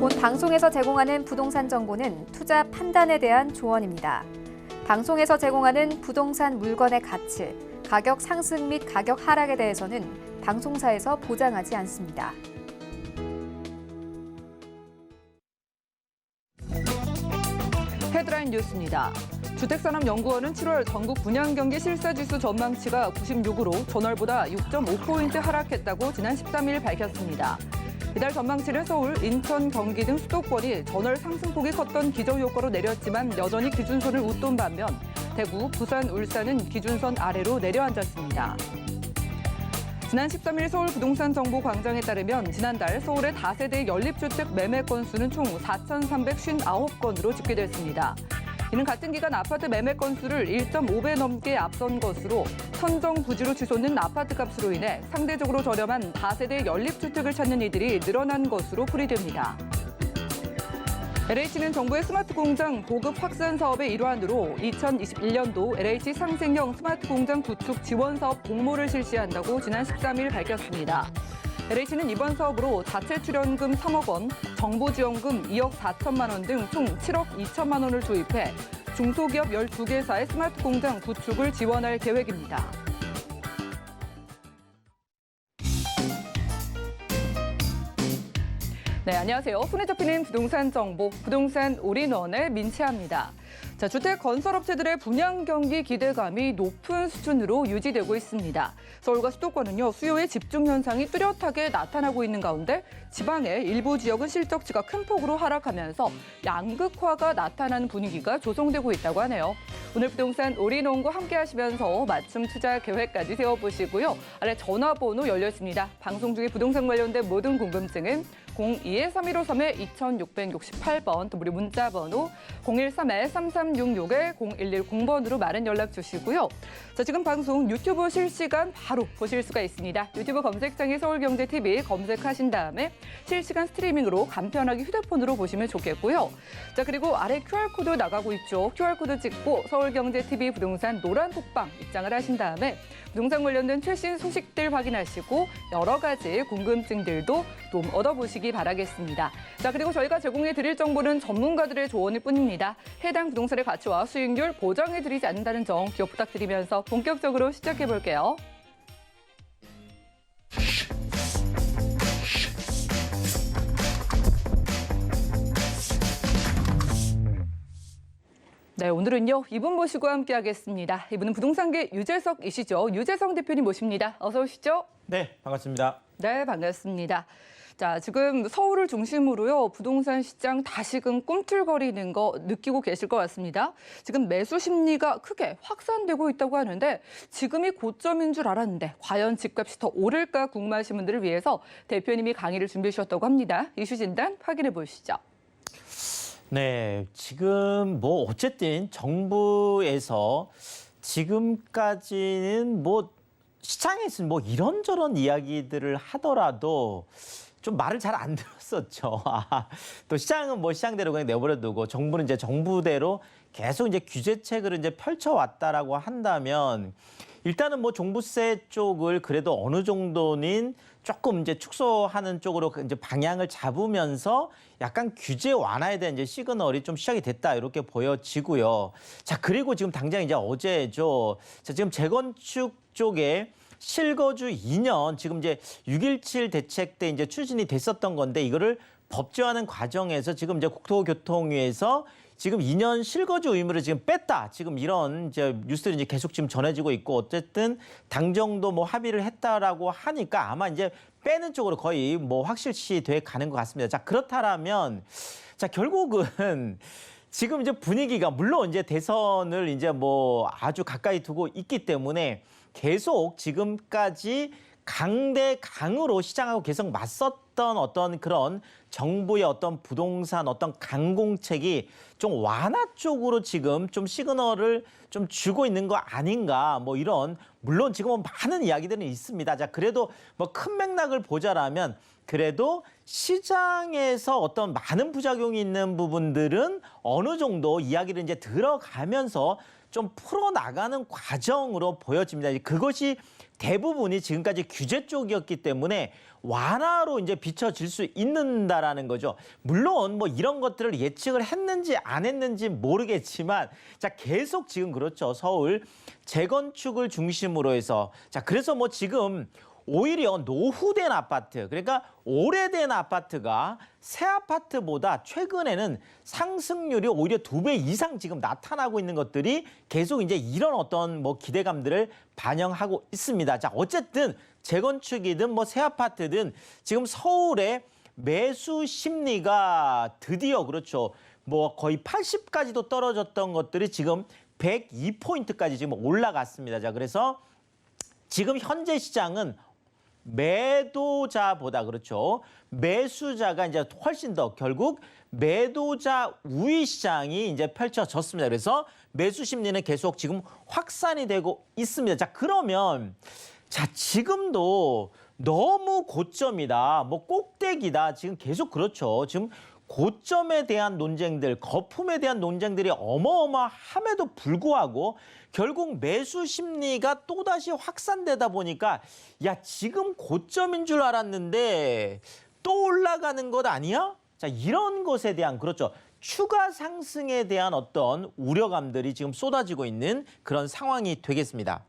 본 방송에서 제공하는 부동산 정보는 투자 판단에 대한 조언입니다. 방송에서 제공하는 부동산 물건의 가치, 가격 상승 및 가격 하락에 대해서는 방송사에서 보장하지 않습니다. 헤드라인 뉴스입니다. 주택산업연구원은 7월 전국 분양경기 실사지수 전망치가 96으로 전월보다 6.5포인트 하락했다고 지난 13일 밝혔습니다. 이달 전망치는 서울, 인천, 경기 등 수도권이 전월 상승폭이 컸던 기저효과로 내렸지만 여전히 기준선을 웃돈 반면 대구, 부산, 울산은 기준선 아래로 내려앉았습니다. 지난 13일 서울부동산정보광장에 따르면 지난달 서울의 다세대 연립주택 매매 건수는 총 4,359건으로 집계됐습니다. 이는 같은 기간 아파트 매매 건수를 1.5배 넘게 앞선 것으로 선정 부지로 치솟는 아파트 값으로 인해 상대적으로 저렴한 다세대 연립주택을 찾는 이들이 늘어난 것으로 풀이됩니다. LH는 정부의 스마트 공장 보급 확산 사업의 일환으로 2021년도 LH 상생형 스마트 공장 구축 지원 사업 공모를 실시한다고 지난 13일 밝혔습니다. LH는 이번 사업으로 자체 출연금 3억 원, 정부 지원금 2억 4천만 원 등 총 7억 2천만 원을 투입해 중소기업 12개사의 스마트 공장 구축을 지원할 계획입니다. 네, 안녕하세요. 손에 잡히는 부동산 정보, 부동산 올인원의 민채아입니다. 자, 주택 건설업체들의 분양 경기 기대감이 높은 수준으로 유지되고 있습니다. 서울과 수도권은요, 수요의 집중 현상이 뚜렷하게 나타나고 있는 가운데 지방의 일부 지역은 실적치가 큰 폭으로 하락하면서 양극화가 나타나는 분위기가 조성되고 있다고 하네요. 오늘 부동산 올인원과 함께 하시면서 맞춤 투자 계획까지 세워보시고요. 아래 전화번호 열려 있습니다. 방송 중에 부동산 관련된 모든 궁금증은 02-3153-2668번, 또 무료 문자번호 013-3366-0110번으로 많은 연락 주시고요. 자, 지금 방송 유튜브 실시간 바로 보실 수가 있습니다. 유튜브 검색창에 서울경제TV 검색하신 다음에 실시간 스트리밍으로 간편하게 휴대폰으로 보시면 좋겠고요. 자, 그리고 아래 QR코드 나가고 있죠. QR코드 찍고 서울경제TV 부동산 노란 톡방 입장을 하신 다음에 부동산 관련된 최신 소식들 확인하시고 여러 가지 궁금증들도 좀 얻어보시기 바라겠습니다. 자, 그리고 저희가 제공해드릴 정보는 전문가들의 조언일 뿐입니다. 해당 부동산의 가치와 수익률 보장해드리지 않는다는 점 기억 부탁드리면서 본격적으로 시작해볼게요. 네, 오늘은요, 이분 모시고 함께하겠습니다. 이분은 부동산계 유재석이시죠. 유재석 대표님 모십니다. 어서 오시죠. 네, 반갑습니다. 네, 반갑습니다. 자, 지금 서울을 중심으로요, 부동산 시장 다시금 꿈틀거리는 거 느끼고 계실 것 같습니다. 지금 매수 심리가 크게 확산되고 있다고 하는데 지금이 고점인 줄 알았는데 과연 집값이 더 오를까 궁금하신 분들을 위해서 대표님이 강의를 준비해 주셨다고 합니다. 이슈 진단 확인해 보시죠. 네, 지금 뭐 어쨌든 정부에서 지금까지는 뭐 시장에서 뭐 이런저런 이야기들을 하더라도 좀 말을 잘 안 들었었죠. 또 시장은 뭐 시장대로 그냥 내버려두고 정부는 이제 정부대로 계속 이제 규제책을 이제 펼쳐왔다라고 한다면 일단은 뭐 종부세 쪽을 그래도 어느 정도는 조금 이제 축소하는 쪽으로 이제 방향을 잡으면서 약간 규제 완화에 대한 이제 시그널이 좀 시작이 됐다 이렇게 보여지고요. 자, 그리고 지금 당장 이제 어제죠. 자, 지금 재건축 쪽에 실거주 2년 지금 이제 6.17 대책 때 이제 추진이 됐었던 건데 이거를 법제화하는 과정에서 지금 이제 국토교통위에서 지금 2년 실거주 의무를 지금 뺐다. 지금 이런 이제 뉴스들이 이제 계속 지금 전해지고 있고 어쨌든 당정도 뭐 합의를 했다라고 하니까 아마 이제 빼는 쪽으로 거의 뭐 확실시 돼 가는 것 같습니다. 자, 그렇다면 자, 결국은 지금 이제 분위기가 물론 이제 대선을 이제 뭐 아주 가까이 두고 있기 때문에 계속 지금까지 강대강으로 시장하고 계속 맞섰던 어떤 그런 정부의 어떤 부동산 어떤 강공책이 좀 완화 쪽으로 지금 좀 시그널을 좀 주고 있는 거 아닌가 뭐 이런 물론 지금은 많은 이야기들은 있습니다. 자, 그래도 뭐 큰 맥락을 보자라면 그래도 시장에서 어떤 많은 부작용이 있는 부분들은 어느 정도 이야기를 이제 들어가면서 좀 풀어나가는 과정으로 보여집니다. 그것이 대부분이 지금까지 규제 쪽이었기 때문에 완화로 이제 비춰질 수 있는다라는 거죠. 물론 뭐 이런 것들을 예측을 했는지 안 했는지 모르겠지만 자, 계속 지금 그렇죠. 서울 재건축을 중심으로 해서 자, 그래서 뭐 지금 오히려 노후된 아파트, 그러니까 오래된 아파트가 새 아파트보다 최근에는 상승률이 오히려 2배 이상 지금 나타나고 있는 것들이 계속 이제 이런 어떤 뭐 기대감들을 반영하고 있습니다. 자, 어쨌든 재건축이든 뭐 새 아파트든 지금 서울의 매수 심리가 드디어 그렇죠. 뭐 거의 80까지도 떨어졌던 것들이 지금 102포인트까지 지금 올라갔습니다. 자, 그래서 지금 현재 시장은 매도자보다 그렇죠. 매수자가 이제 훨씬 더 결국 매도자 우위 시장이 이제 펼쳐졌습니다. 그래서 매수 심리는 계속 지금 확산이 되고 있습니다. 자, 그러면 자, 지금도 너무 고점이다. 뭐 꼭대기다. 지금 계속 그렇죠. 지금 고점에 대한 논쟁들, 거품에 대한 논쟁들이 어마어마함에도 불구하고 결국 매수 심리가 또다시 확산되다 보니까 야, 지금 고점인 줄 알았는데 또 올라가는 것 아니야? 자, 이런 것에 대한 그렇죠. 추가 상승에 대한 어떤 우려감들이 지금 쏟아지고 있는 그런 상황이 되겠습니다.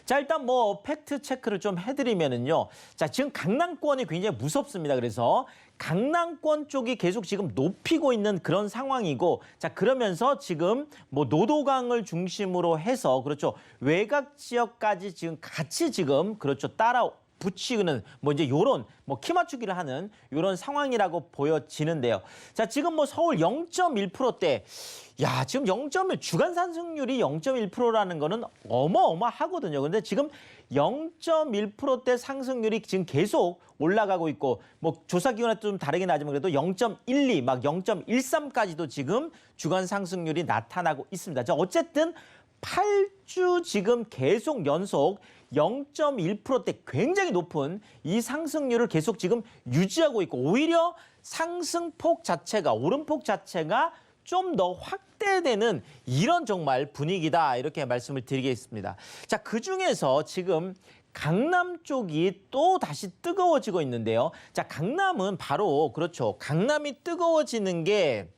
자, 일단 뭐 팩트 체크를 좀 해드리면은요. 자, 지금 강남권이 굉장히 무섭습니다. 그래서 강남권 쪽이 계속 지금 높이고 있는 그런 상황이고, 자, 그러면서 지금 뭐 노도강을 중심으로 해서 그렇죠. 외곽 지역까지 지금 같이 지금 그렇죠. 따라 붙이는 뭐 이제 요런 뭐 키 맞추기를 하는 요런 상황이라고 보여지는데요. 자, 지금 뭐 서울 0.1%대 야, 지금 0.1 주간 상승률이 0.1%라는 거는 어마어마하거든요. 근데 지금 0.1%대 상승률이 지금 계속 올라가고 있고 뭐 조사 기관에 좀 다르긴 하지만 그래도 0.12 막 0.13까지도 지금 주간 상승률이 나타나고 있습니다. 자, 어쨌든 8주 지금 계속 연속 0.1%대 굉장히 높은 이 상승률을 계속 지금 유지하고 있고 오히려 상승폭 자체가 오름폭 자체가 좀 더 확대되는 이런 정말 분위기다 이렇게 말씀을 드리겠습니다. 자, 그중에서 지금 강남 쪽이 또 다시 뜨거워지고 있는데요. 자, 강남은 바로 그렇죠. 강남이 뜨거워지는 게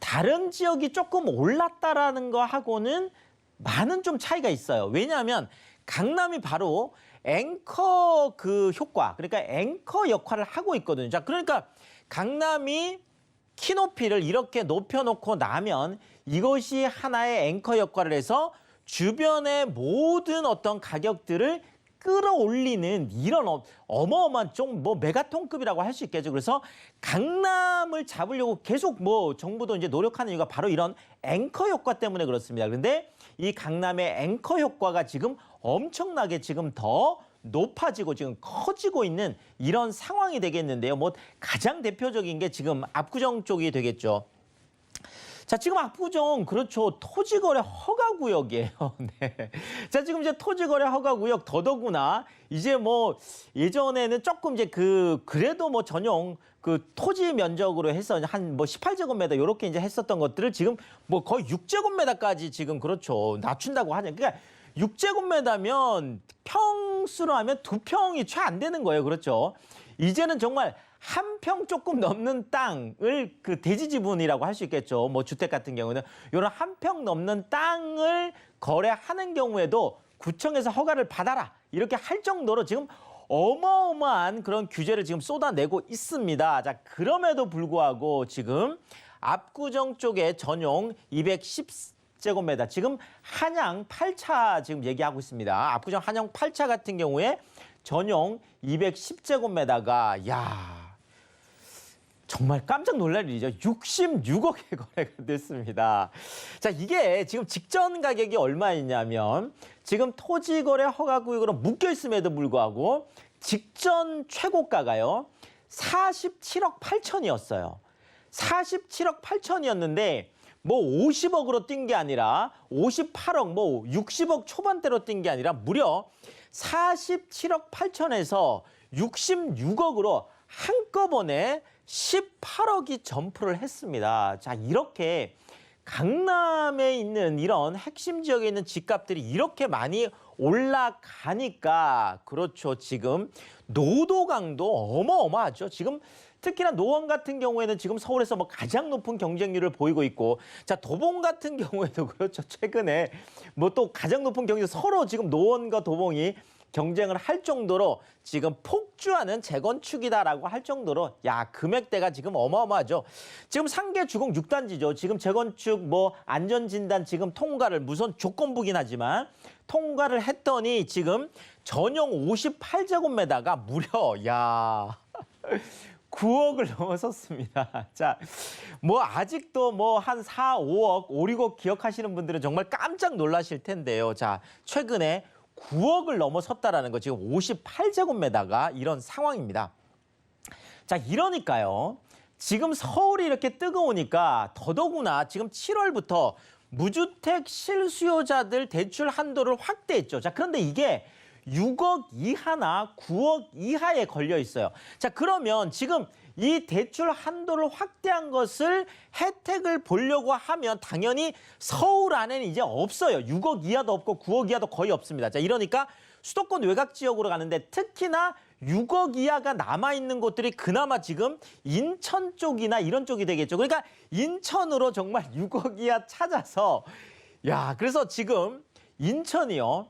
다른 지역이 조금 올랐다라는 거하고는 많은 좀 차이가 있어요. 왜냐하면 강남이 바로 앵커 그 효과, 그러니까 앵커 역할을 하고 있거든요. 자, 그러니까 강남이 키높이를 이렇게 높여놓고 나면 이것이 하나의 앵커 역할을 해서 주변의 모든 어떤 가격들을 끌어올리는 이런 어마어마한 좀 뭐 메가톤급이라고 할 수 있겠죠. 그래서 강남을 잡으려고 계속 뭐 정부도 이제 노력하는 이유가 바로 이런 앵커 효과 때문에 그렇습니다. 그런데 이 강남의 앵커 효과가 지금 엄청나게 지금 더 높아지고 지금 커지고 있는 이런 상황이 되겠는데요. 뭐 가장 대표적인 게 지금 압구정 쪽이 되겠죠. 자, 지금 압구정 그렇죠. 토지거래 허가구역이에요. 네. 자, 지금 이제 토지거래 허가구역 더더구나 이제 뭐 예전에는 조금 이제 그래도 뭐 전용 그 토지 면적으로 해서 한 뭐 18제곱미터 이렇게 이제 했었던 것들을 지금 뭐 거의 6제곱미터까지 지금 그렇죠. 낮춘다고 하죠. 그러니까 6제곱미터면 평수로 하면 2평이 채 안 되는 거예요. 그렇죠. 이제는 정말 한 평 조금 넘는 땅을 그 대지 지분이라고 할 수 있겠죠. 뭐 주택 같은 경우는 이런 한 평 넘는 땅을 거래하는 경우에도 구청에서 허가를 받아라 이렇게 할 정도로 지금 어마어마한 그런 규제를 지금 쏟아내고 있습니다. 자, 그럼에도 불구하고 지금 압구정 쪽에 전용 210제곱미터 지금 한양 8차 지금 얘기하고 있습니다. 압구정 한양 8차 같은 경우에 전용 210제곱미터가 야 정말 깜짝 놀랄 일이죠. 66억에 거래가 됐습니다. 자, 이게 지금 직전 가격이 얼마였냐면 지금 토지거래 허가구역으로 묶여있음에도 불구하고 직전 최고가가요. 47억 8천이었어요. 47억 8천이었는데 뭐 50억으로 뛴 게 아니라 58억 뭐 60억 초반대로 뛴 게 아니라 무려 47억 8천에서 66억으로 한꺼번에 18억이 점프를 했습니다. 자, 이렇게 강남에 있는 이런 핵심 지역에 있는 집값들이 이렇게 많이 올라가니까 그렇죠. 지금 노도강도 어마어마하죠. 지금 특히나 노원 같은 경우에는 지금 서울에서 뭐 가장 높은 경쟁률을 보이고 있고, 자 도봉 같은 경우에도 그렇죠. 최근에 뭐 또 가장 높은 경쟁 서로 지금 노원과 도봉이 경쟁을 할 정도로 지금 폭주하는 재건축이다라고 할 정도로 야 금액대가 지금 어마어마하죠. 지금 상계 주공 6단지죠. 지금 재건축 뭐 안전진단 지금 통과를 무선 조건부긴 하지만 통과를 했더니 지금 전용 58제곱미터가 무려 야 9억을 넘어섰습니다. 자, 뭐 아직도 뭐 한 4, 5억, 5, 6억 기억하시는 분들은 정말 깜짝 놀라실 텐데요. 자, 최근에 9억을 넘어섰다라는 거 지금 58제곱미터가 이런 상황입니다. 자, 이러니까요. 지금 서울이 이렇게 뜨거우니까 더더구나 지금 7월부터 무주택 실수요자들 대출 한도를 확대했죠. 자, 그런데 이게 6억 이하나 9억 이하에 걸려 있어요. 자, 그러면 지금 이 대출 한도를 확대한 것을 혜택을 보려고 하면 당연히 서울 안에는 이제 없어요. 6억 이하도 없고 9억 이하도 거의 없습니다. 자, 이러니까 수도권 외곽 지역으로 가는데 특히나 6억 이하가 남아있는 곳들이 그나마 지금 인천 쪽이나 이런 쪽이 되겠죠. 그러니까 인천으로 정말 6억 이하 찾아서 야, 그래서 지금 인천이요.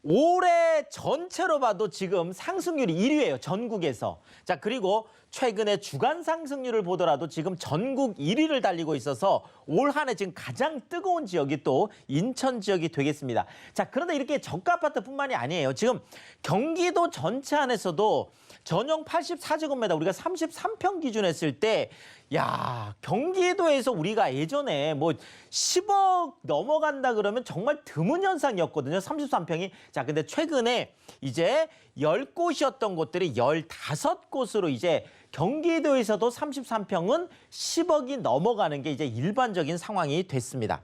올해 전체로 봐도 지금 상승률이 1위예요. 전국에서. 자, 그리고 최근에 주간 상승률을 보더라도 지금 전국 1위를 달리고 있어서 올 한 해 지금 가장 뜨거운 지역이 또 인천 지역이 되겠습니다. 자, 그런데 이렇게 저가 아파트뿐만이 아니에요. 지금 경기도 전체 안에서도 전용 84제곱미터 우리가 33평 기준 했을 때 야, 경기도에서 우리가 예전에 뭐 10억 넘어간다 그러면 정말 드문 현상이었거든요. 33평이. 자, 근데 최근에 이제 10곳이었던 곳들이 15곳으로 이제 경기도에서도 33평은 10억이 넘어가는 게 이제 일반적인 상황이 됐습니다.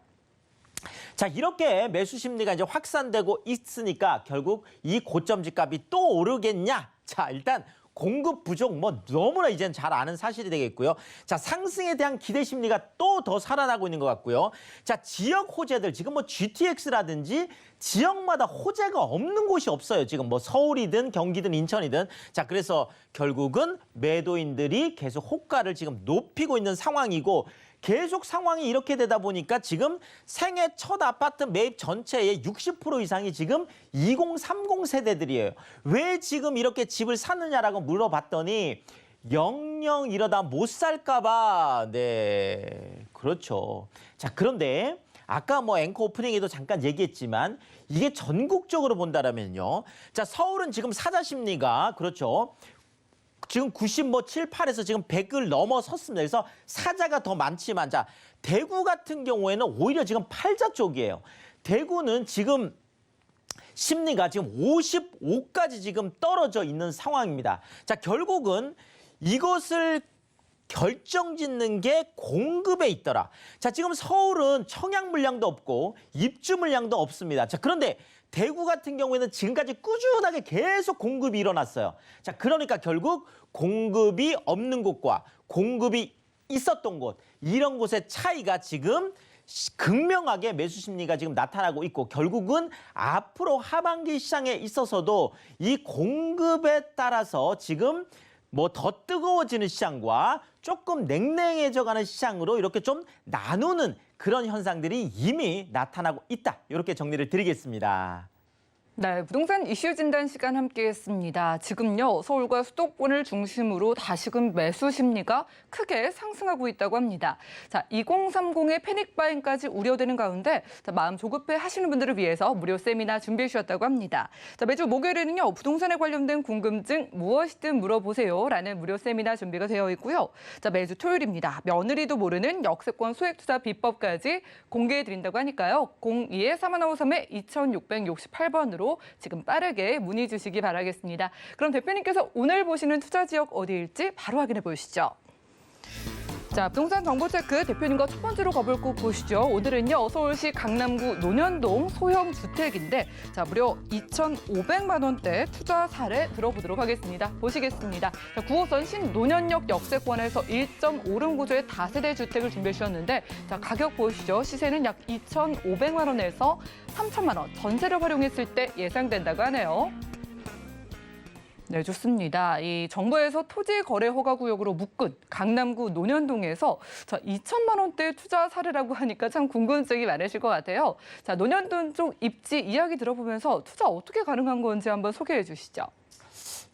자, 이렇게 매수 심리가 이제 확산되고 있으니까 결국 이 고점 집값이 또 오르겠냐? 자, 일단 공급 부족 뭐 너무나 이제는 잘 아는 사실이 되겠고요. 자, 상승에 대한 기대 심리가 또 더 살아나고 있는 것 같고요. 자, 지역 호재들 지금 뭐 GTX라든지 지역마다 호재가 없는 곳이 없어요. 지금 뭐 서울이든 경기든 인천이든. 자, 그래서 결국은 매도인들이 계속 호가를 지금 높이고 있는 상황이고 계속 상황이 이렇게 되다 보니까 지금 생애 첫 아파트 매입 전체의 60% 이상이 지금 2030 세대들이에요. 왜 지금 이렇게 집을 샀느냐라고 물어봤더니 영영 이러다 못 살까 봐. 네, 그렇죠. 자, 그런데 아까 뭐 앵커 오프닝에도 잠깐 얘기했지만 이게 전국적으로 본다라면요. 자, 서울은 지금 사자 심리가 그렇죠. 지금 97, 8에서 지금 100을 넘어섰습니다. 그래서 사자가 더 많지만 자, 대구 같은 경우에는 오히려 지금 팔자 쪽이에요. 대구는 지금 심리가 지금 55까지 지금 떨어져 있는 상황입니다. 자, 결국은 이것을 결정짓는 게 공급에 있더라. 자, 지금 서울은 청약 물량도 없고 입주 물량도 없습니다. 자, 그런데 대구 같은 경우에는 지금까지 꾸준하게 계속 공급이 일어났어요. 자, 그러니까 결국 공급이 없는 곳과 공급이 있었던 곳, 이런 곳의 차이가 지금 극명하게 매수 심리가 지금 나타나고 있고 결국은 앞으로 하반기 시장에 있어서도 이 공급에 따라서 지금 뭐 더 뜨거워지는 시장과 조금 냉랭해져가는 시장으로 이렇게 좀 나누는 그런 현상들이 이미 나타나고 있다. 이렇게 정리를 드리겠습니다. 네, 부동산 이슈 진단 시간 함께했습니다. 지금요, 서울과 수도권을 중심으로 다시금 매수 심리가 크게 상승하고 있다고 합니다. 자, 2030의 패닉 바잉까지 우려되는 가운데 마음 조급해 하시는 분들을 위해서 무료 세미나 준비해 주셨다고 합니다. 자, 매주 목요일에는요, 부동산에 관련된 궁금증 무엇이든 물어보세요라는 무료 세미나 준비가 되어 있고요. 자, 매주 토요일입니다. 며느리도 모르는 역세권 소액 투자 비법까지 공개해 드린다고 하니까요. 02-3553-2668번으로 지금 빠르게 문의 주시기 바라겠습니다. 그럼 대표님께서 오늘 보시는 투자 지역 어디일지 바로 확인해 보시죠. 자, 부동산 정보체크 대표님과 첫 번째로 가볼 곳 보시죠. 오늘은요, 서울시 강남구 논현동 소형 주택인데, 자, 무려 2,500만 원대 투자 사례 들어보도록 하겠습니다. 보시겠습니다. 자, 9호선 신논현역 역세권에서 1.5룸 구조의 다세대 주택을 준비해 주셨는데, 자, 가격 보시죠. 시세는 약 2,500만 원에서 3천만 원. 전세를 활용했을 때 예상된다고 하네요. 네, 좋습니다. 이 정부에서 토지 거래 허가 구역으로 묶은 강남구 논현동에서 자, 2천만 원대 투자 사례라고 하니까 참 궁금증이 많으실 것 같아요. 자, 논현동 쪽 입지 이야기 들어보면서 투자 어떻게 가능한 건지 한번 소개해 주시죠.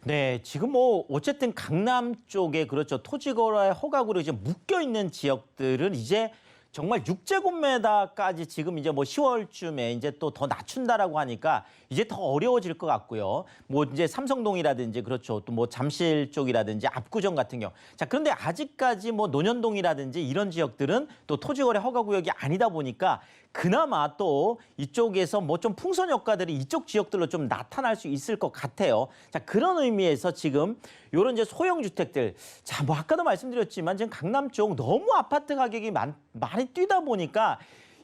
네, 지금 뭐 어쨌든 강남 쪽에 그렇죠. 토지 거래 허가구로 이제 묶여 있는 지역들은 이제 정말 6제곱미터까지 지금 이제 뭐 10월쯤에 이제 또 더 낮춘다라고 하니까 이제 더 어려워질 것 같고요. 뭐 이제 삼성동이라든지 그렇죠. 또 뭐 잠실 쪽이라든지 압구정 같은 경우. 자, 그런데 아직까지 뭐 논현동이라든지 이런 지역들은 또 토지거래 허가구역이 아니다 보니까 그나마 또 이쪽에서 뭐 좀 풍선 효과들이 이쪽 지역들로 좀 나타날 수 있을 것 같아요. 자, 그런 의미에서 지금 요런 이제 소형 주택들. 자, 뭐 아까도 말씀드렸지만 지금 강남 쪽 너무 아파트 가격이 많이 뛰다 보니까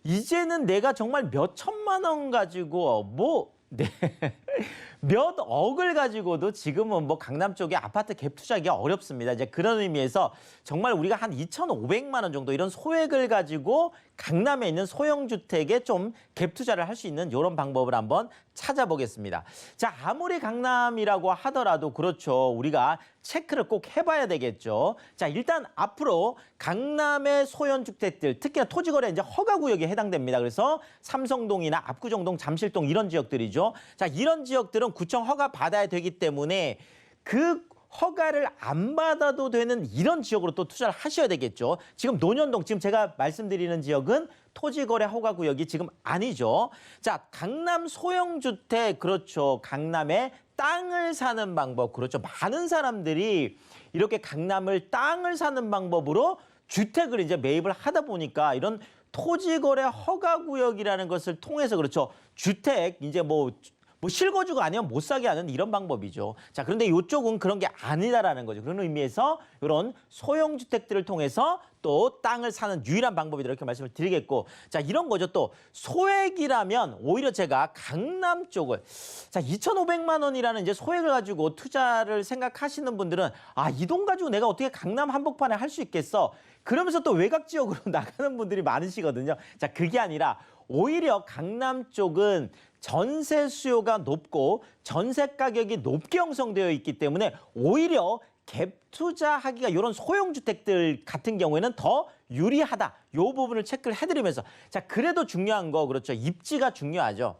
이제는 내가 정말 몇 천만 원 가지고 뭐 네. 몇 억을 가지고도 지금은 뭐 강남 쪽에 아파트 갭 투자하기가 어렵습니다. 이제 그런 의미에서 정말 우리가 한 2,500만 원 정도 이런 소액을 가지고 강남에 있는 소형 주택에 좀 갭 투자를 할 수 있는 이런 방법을 한번 찾아보겠습니다. 자, 아무리 강남이라고 하더라도 그렇죠. 우리가 체크를 꼭 해봐야 되겠죠. 자, 일단 앞으로 강남의 소형 주택들, 특히나 토지거래 이제 허가구역에 해당됩니다. 그래서 삼성동이나 압구정동, 잠실동 이런 지역들이죠. 자, 이런 지역들은 구청 허가 받아야 되기 때문에 그 허가를 안 받아도 되는 이런 지역으로 또 투자를 하셔야 되겠죠. 지금 논현동, 지금 제가 말씀드리는 지역은 토지거래 허가구역이 지금 아니죠. 자, 강남 소형주택, 그렇죠. 강남에 땅을 사는 방법, 그렇죠. 많은 사람들이 이렇게 강남을 땅을 사는 방법으로 주택을 이제 매입을 하다 보니까 이런 토지거래 허가구역이라는 것을 통해서 그렇죠. 주택, 이제 뭐 실거주가 아니면 못 사게 하는 이런 방법이죠. 자, 그런데 이쪽은 그런 게 아니다라는 거죠. 그런 의미에서 이런 소형 주택들을 통해서 또 땅을 사는 유일한 방법이다 이렇게 말씀을 드리겠고, 자, 이런 거죠. 또 소액이라면 오히려 제가 강남 쪽을, 자, 2,500만 원이라는 이제 소액을 가지고 투자를 생각하시는 분들은 아, 이 돈 가지고 내가 어떻게 강남 한복판에 할 수 있겠어? 그러면서 또 외곽 지역으로 나가는 분들이 많으시거든요. 자, 그게 아니라 오히려 강남 쪽은 전세 수요가 높고 전세 가격이 높게 형성되어 있기 때문에 오히려 갭 투자하기가 이런 소형 주택들 같은 경우에는 더 유리하다. 이 부분을 체크를 해드리면서, 자, 그래도 중요한 거 그렇죠. 입지가 중요하죠.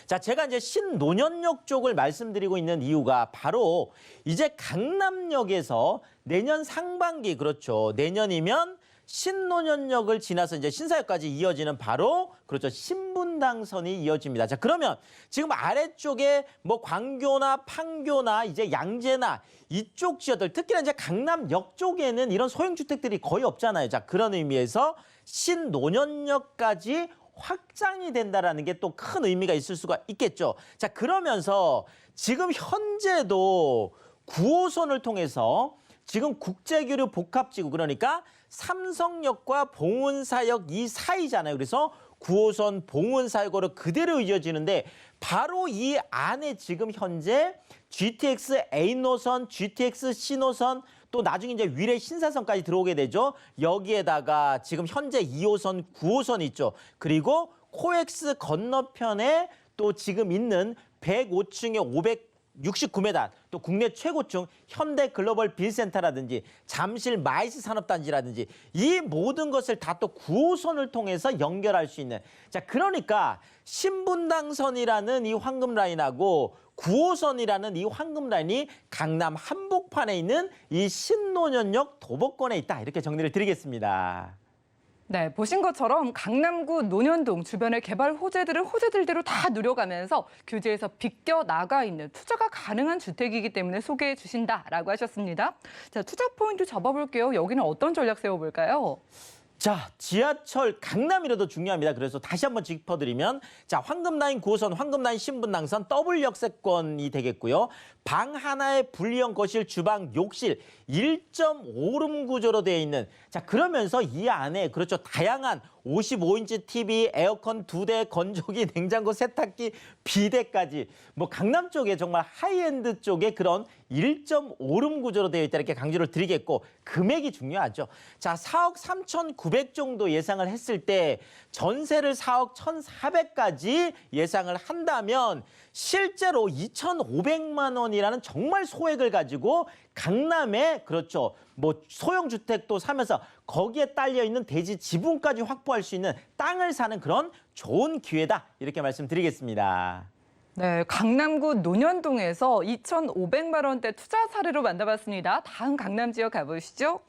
자, 제가 이제 신논현역 쪽을 말씀드리고 있는 이유가 바로 이제 강남역에서 내년 상반기, 그렇죠. 내년이면 신논현역을 지나서 이제 신사역까지 이어지는 바로 그렇죠. 신분당선이 이어집니다. 자, 그러면 지금 아래쪽에 뭐 광교나 판교나 이제 양재나 이쪽 지역들, 특히나 이제 강남역 쪽에는 이런 소형 주택들이 거의 없잖아요. 자, 그런 의미에서 신논현역까지 확장이 된다라는 게 또 큰 의미가 있을 수가 있겠죠. 자, 그러면서 지금 현재도 9호선을 통해서 지금 국제교류 복합지구, 그러니까 삼성역과 봉은사역 이 사이잖아요. 그래서 9호선 봉은사역으로 그대로 이어지는데 바로 이 안에 지금 현재 GTX A노선, GTX C노선, 또 나중에 이제 위례 신사선까지 들어오게 되죠. 여기에다가 지금 현재 2호선, 9호선 있죠. 그리고 코엑스 건너편에 또 지금 있는 105층에 569m, 또 국내 최고층 현대 글로벌 빌센터라든지 잠실 마이스 산업단지라든지 이 모든 것을 다 또 9호선을 통해서 연결할 수 있는, 자, 그러니까 신분당선이라는 이 황금 라인하고 9호선이라는 이 황금 라인이 강남 한복판에 있는 이 신논현역 도보권에 있다. 이렇게 정리를 드리겠습니다. 네, 보신 것처럼 강남구 논현동 주변의 개발 호재들을 호재들대로 다 누려가면서 규제에서 비껴 나가 있는 투자가 가능한 주택이기 때문에 소개해 주신다라고 하셨습니다. 자, 투자 포인트 잡아볼게요. 여기는 어떤 전략 세워볼까요? 자, 지하철 강남이라도 중요합니다. 그래서 다시 한번 짚어드리면, 자, 황금라인 9호선, 황금라인 신분당선 더블 역세권이 되겠고요. 방 하나에 분리형 거실, 주방, 욕실 1.5룸 구조로 되어 있는, 자, 그러면서 이 안에 그렇죠, 다양한 55인치 TV, 에어컨 2대, 건조기, 냉장고, 세탁기, 비데까지 뭐 강남 쪽에 정말 하이엔드 쪽에 그런 1.5룸 구조로 되어 있다 이렇게 강조를 드리겠고, 금액이 중요하죠. 자, 4억 3,900 정도 예상을 했을 때 전세를 4억 1,400까지 예상을 한다면 실제로 2,500만 원이라는 정말 소액을 가지고 강남에 그렇죠, 뭐 소형 주택도 사면서 거기에 딸려 있는 대지 지분까지 확보할 수 있는 땅을 사는 그런 좋은 기회다 이렇게 말씀드리겠습니다. 네, 강남구 논현동에서 2,500만 원대 투자 사례로 만나봤습니다. 다음 강남 지역 가보시죠.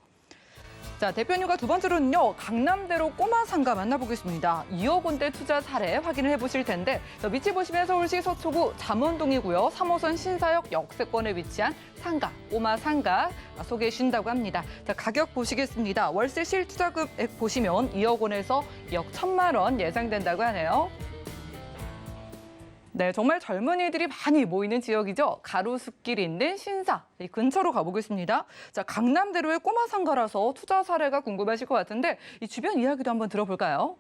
자, 대표님과 두 번째로는요, 강남대로 꼬마 상가 만나보겠습니다. 2억 원대 투자 사례 확인을 해보실 텐데, 밑에 보시면 서울시 서초구 잠원동이고요. 3호선 신사역 역세권에 위치한 상가, 꼬마 상가 소개해 주신다고 합니다. 자, 가격 보시겠습니다. 월세 실투자 금액 보시면 2억 원에서 2억 1,000만 원 예상된다고 하네요. 네, 정말 젊은이들이 많이 모이는 지역이죠. 가로수길 있는 신사, 이 근처로 가보겠습니다. 자, 강남대로의 꼬마 상가라서 투자 사례가 궁금하실 것 같은데 이 주변 이야기도 한번 들어볼까요?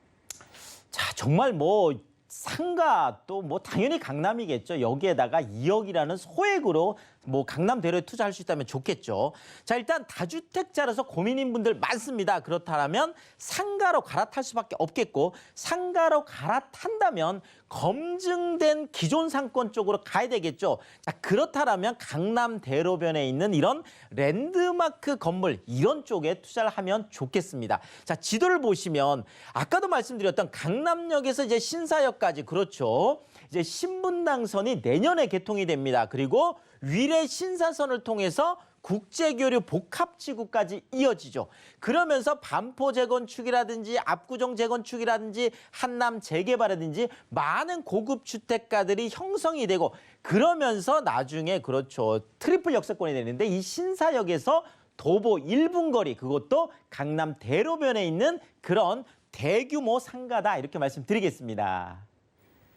자, 정말 뭐 상가 또 뭐 당연히 강남이겠죠. 여기에다가 2억이라는 소액으로 뭐 강남대로에 투자할 수 있다면 좋겠죠. 자, 일단 다주택자라서 고민인 분들 많습니다. 그렇다면 상가로 갈아탈 수밖에 없겠고, 상가로 갈아탄다면 검증된 기존 상권 쪽으로 가야 되겠죠. 자, 그렇다면 강남대로변에 있는 이런 랜드마크 건물 이런 쪽에 투자를 하면 좋겠습니다. 자, 지도를 보시면 아까도 말씀드렸던 강남역에서 이제 신사역까지 그렇죠. 이제 신분당선이 내년에 개통이 됩니다. 그리고 위례 신사선을 통해서 국제교류 복합지구까지 이어지죠. 그러면서 반포 재건축이라든지 압구정 재건축이라든지 한남 재개발이라든지 많은 고급 주택가들이 형성이 되고, 그러면서 나중에 그렇죠, 트리플 역세권이 되는데 이 신사역에서 도보 1분 거리, 그것도 강남 대로변에 있는 그런 대규모 상가다 이렇게 말씀드리겠습니다.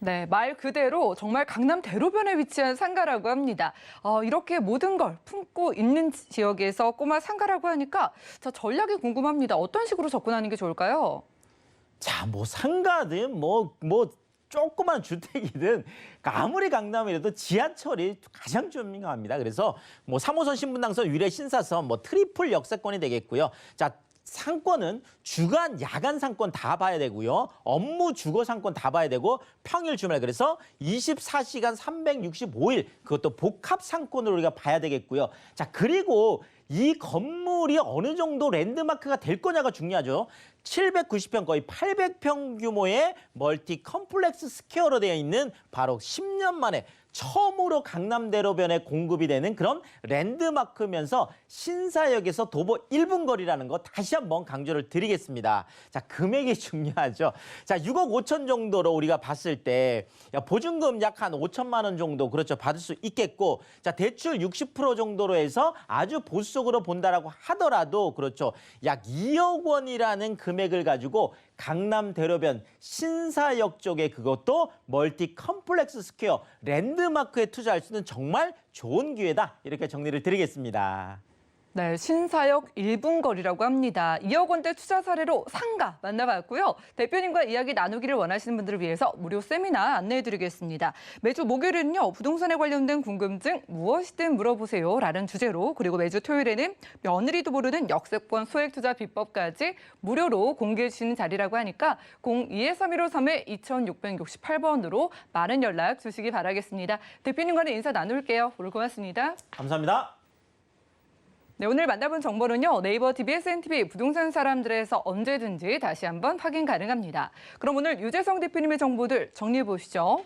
네, 말 그대로 정말 강남 대로변에 위치한 상가라고 합니다. 이렇게 모든 걸 품고 있는 지역에서 꼬마 상가라고 하니까 자, 전략이 궁금합니다. 어떤 식으로 접근하는 게 좋을까요? 자, 뭐 상가든 뭐 조그만 주택이든 아무리 강남이라도 지하철이 가장 중요합니다. 그래서 뭐 3호선 신분당선, 위례 신사선, 뭐 트리플 역세권이 되겠고요. 자, 상권은 주간, 야간 상권 다 봐야 되고요. 업무 주거 상권 다 봐야 되고, 평일, 주말, 그래서 24시간 365일 그것도 복합 상권으로 우리가 봐야 되겠고요. 자, 그리고 이 건물이 어느 정도 랜드마크가 될 거냐가 중요하죠. 790평, 거의 800평 규모의 멀티 컴플렉스 스퀘어로 되어 있는 바로 10년 만에 처음으로 강남대로변에 공급이 되는 그런 랜드마크면서 신사역에서 도보 1분 거리라는 거 다시 한번 강조를 드리겠습니다. 자, 금액이 중요하죠. 자, 6억 5천 정도로 우리가 봤을 때 보증금 약 한 5천만 원 정도 그렇죠, 받을 수 있겠고, 자, 대출 60% 정도로 해서 아주 보수적으로 본다라고 하더라도 그렇죠, 약 2억 원이라는 금액을 가지고 강남대로변 신사역 쪽에 그것도 멀티 컴플렉스 스퀘어 랜드마크에 투자할 수 있는 정말 좋은 기회다 이렇게 정리를 드리겠습니다. 네, 신사역 1분 거리라고 합니다. 2억 원대 투자 사례로 상가 만나봤고요. 대표님과 이야기 나누기를 원하시는 분들을 위해서 무료 세미나 안내해드리겠습니다. 매주 목요일은요, 부동산에 관련된 궁금증 무엇이든 물어보세요 라는 주제로, 그리고 매주 토요일에는 며느리도 모르는 역세권 소액 투자 비법까지 무료로 공개해 주시는 자리라고 하니까 02-3153-2668번으로 많은 연락 주시기 바라겠습니다. 대표님과는 인사 나눌게요. 오늘 고맙습니다. 감사합니다. 네, 오늘 만나본 정보는요, 네이버 TV, SNTV 부동산 사람들에서 언제든지 다시 한번 확인 가능합니다. 그럼 오늘 유재성 대표님의 정보들 정리해 보시죠.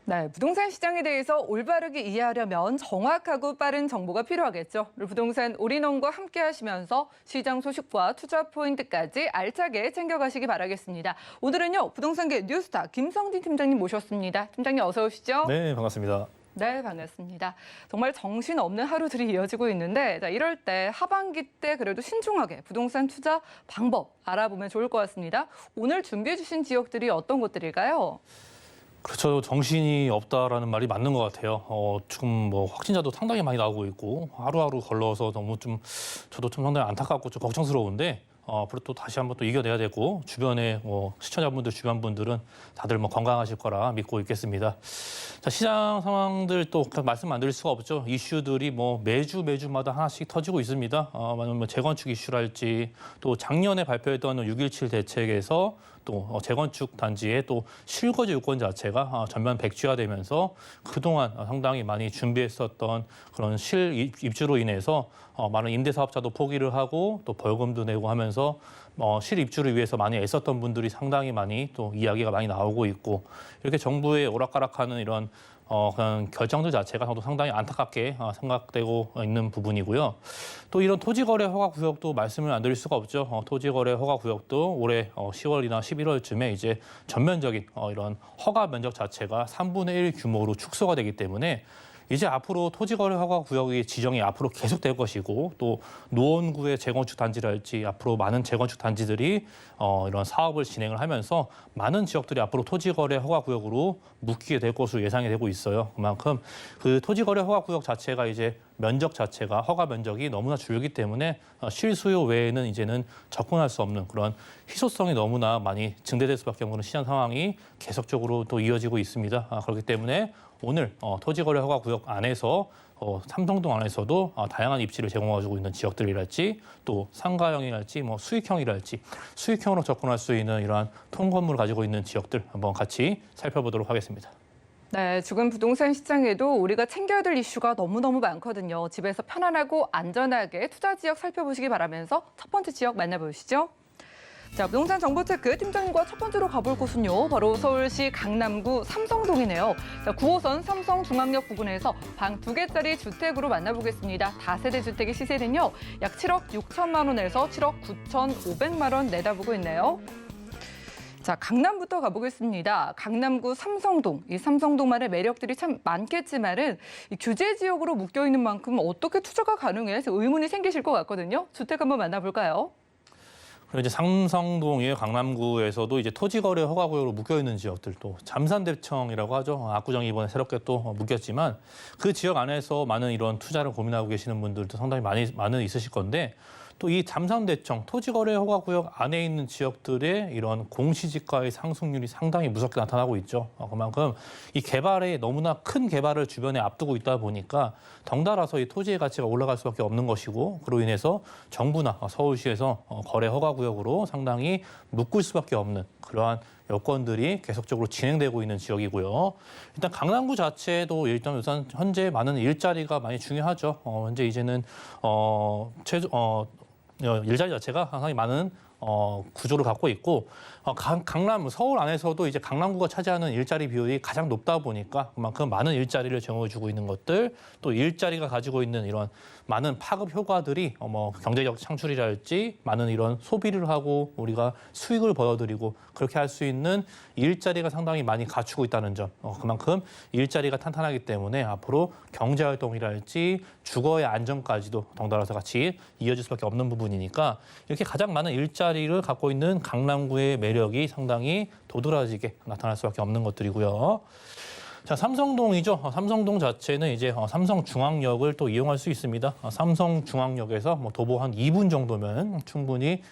네, 부동산 시장에 대해서 올바르게 이해하려면 정확하고 빠른 정보가 필요하겠죠. 오늘 부동산 올인원과 함께 하시면서 시장 소식과 투자 포인트까지 알차게 챙겨가시기 바라겠습니다. 오늘은요, 부동산계 뉴스타 김성진 팀장님 모셨습니다. 팀장님 어서 오시죠. 네, 반갑습니다. 네, 반갑습니다. 정말 정신없는 하루들이 이어지고 있는데 이럴 때 하반기 때 그래도 신중하게 부동산 투자 방법 알아보면 좋을 것 같습니다. 오늘 준비해 주신 지역들이 어떤 곳들일까요? 그렇죠. 정신이 없다라는 말이 맞는 것 같아요. 지금 뭐 확진자도 상당히 많이 나오고 있고 하루하루 걸러서 너무 저도 좀 상당히 안타깝고 좀 걱정스러운데 앞으로 또 다시 한번 또 이겨내야 되고 주변에 시청자분들 주변 분들은 다들 뭐 건강하실 거라 믿고 있겠습니다. 자, 시장 상황들 또 말씀 안 드릴 수가 없죠. 이슈들이 뭐 매주마다 하나씩 터지고 있습니다. 뭐 재건축 이슈랄지 또 작년에 발표했던 6.17 대책에서 또 재건축 단지의 또 실거주 요건 자체가 전면 백지화되면서 그동안 상당히 많이 준비했었던 그런 실입주로 인해서 많은 임대사업자도 포기를 하고 또 벌금도 내고 하면서 실입주를 위해서 많이 애썼던 분들이 상당히 많이 또 이야기가 많이 나오고 있고 이렇게 정부의 오락가락하는 이런 그런 결정들 자체가 저도 상당히 안타깝게 생각되고 있는 부분이고요. 또 이런 토지거래 허가구역도 말씀을 안 드릴 수가 없죠. 토지거래 허가구역도 올해 10월이나 11월쯤에 이제 전면적인 이런 허가 면적 자체가 3분의 1 규모로 축소가 되기 때문에 이제 앞으로 토지거래 허가 구역의 지정이 앞으로 계속될 것이고 또 노원구의 재건축 단지랄지 앞으로 많은 재건축 단지들이 이런 사업을 진행을 하면서 많은 지역들이 앞으로 토지거래 허가 구역으로 묶이게 될 것으로 예상이 되고 있어요. 그만큼 그 토지거래 허가 구역 자체가 이제 면적 자체가 허가 면적이 너무나 줄기 때문에 실수요 외에는 이제는 접근할 수 없는 그런 희소성이 너무나 많이 증대될 수밖에 없는 시장 상황이 계속적으로 또 이어지고 있습니다. 그렇기 때문에 오늘 토지거래 허가 구역 안에서 삼성동 안에서도 다양한 입지를 제공해주고 있는 지역들이랄지 또 상가형이랄지 뭐 수익형이랄지 수익형으로 접근할 수 있는 이러한 통건물을 가지고 있는 지역들 한번 같이 살펴보도록 하겠습니다. 네, 지금 부동산 시장에도 우리가 챙겨야 될 이슈가 너무너무 많거든요. 집에서 편안하고 안전하게 투자 지역 살펴보시기 바라면서 첫 번째 지역 만나보시죠. 자, 부동산 정보체크 팀장님과 첫 번째로 가볼 곳은요. 바로 서울시 강남구 삼성동이네요. 자, 9호선 삼성중앙역 부근에서 방 2개짜리 주택으로 만나보겠습니다. 다세대 주택의 시세는요. 약 7억 6천만 원에서 7억 9,500만 원 내다보고 있네요. 자, 강남부터 가보겠습니다. 강남구 삼성동. 이 삼성동만의 매력들이 참 많겠지만은 이 규제 지역으로 묶여 있는 만큼 어떻게 투자가 가능해? 의문이 생기실 것 같거든요. 주택 한번 만나볼까요? 그리고 이제 삼성동의 강남구에서도 이제 토지거래 허가구역으로 묶여 있는 지역들 또 잠산대청이라고 하죠. 압구정이 이번에 새롭게 또 묶였지만 그 지역 안에서 많은 이런 투자를 고민하고 계시는 분들도 상당히 많은 있으실 건데 또 이 잠산대청 토지거래 허가구역 안에 있는 지역들의 이런 공시지가의 상승률이 상당히 무섭게 나타나고 있죠. 그만큼 이 개발에 너무나 큰 개발을 주변에 앞두고 있다 보니까 덩달아서 이 토지의 가치가 올라갈 수밖에 없는 것이고 그로 인해서 정부나 서울시에서 거래 허가구역으로 상당히 묶을 수밖에 없는 그러한 여건들이 계속적으로 진행되고 있는 지역이고요. 일단 강남구 자체도 일단 우선 현재 많은 일자리가 많이 중요하죠. 현재 이제는 일자리 자체가 상당히 많은 구조를 갖고 있고 강남 서울 안에서도 이제 강남구가 차지하는 일자리 비율이 가장 높다 보니까 그만큼 많은 일자리를 제공해주고 있는 것들 또 일자리가 가지고 있는 이런 많은 파급 효과들이 경제적 창출이랄지 많은 이런 소비를 하고 우리가 수익을 벌어들이고 그렇게 할 수 있는 일자리가 상당히 많이 갖추고 있다는 점 그만큼 일자리가 탄탄하기 때문에 앞으로 경제활동이랄지 주거의 안정까지도 덩달아서 같이 이어질 수밖에 없는 부분이니까 이렇게 가장 많은 일자리를 갖고 있는 강남구의 매력이 상당히 도드라지게 나타날 수밖에 없는 것들이고요. 자, 삼성동이죠. 삼성동 자체는 이제 삼성중앙역을 또 이용할 수 있습니다. 삼성중앙역에서 도보 한 2분 정도면 충분히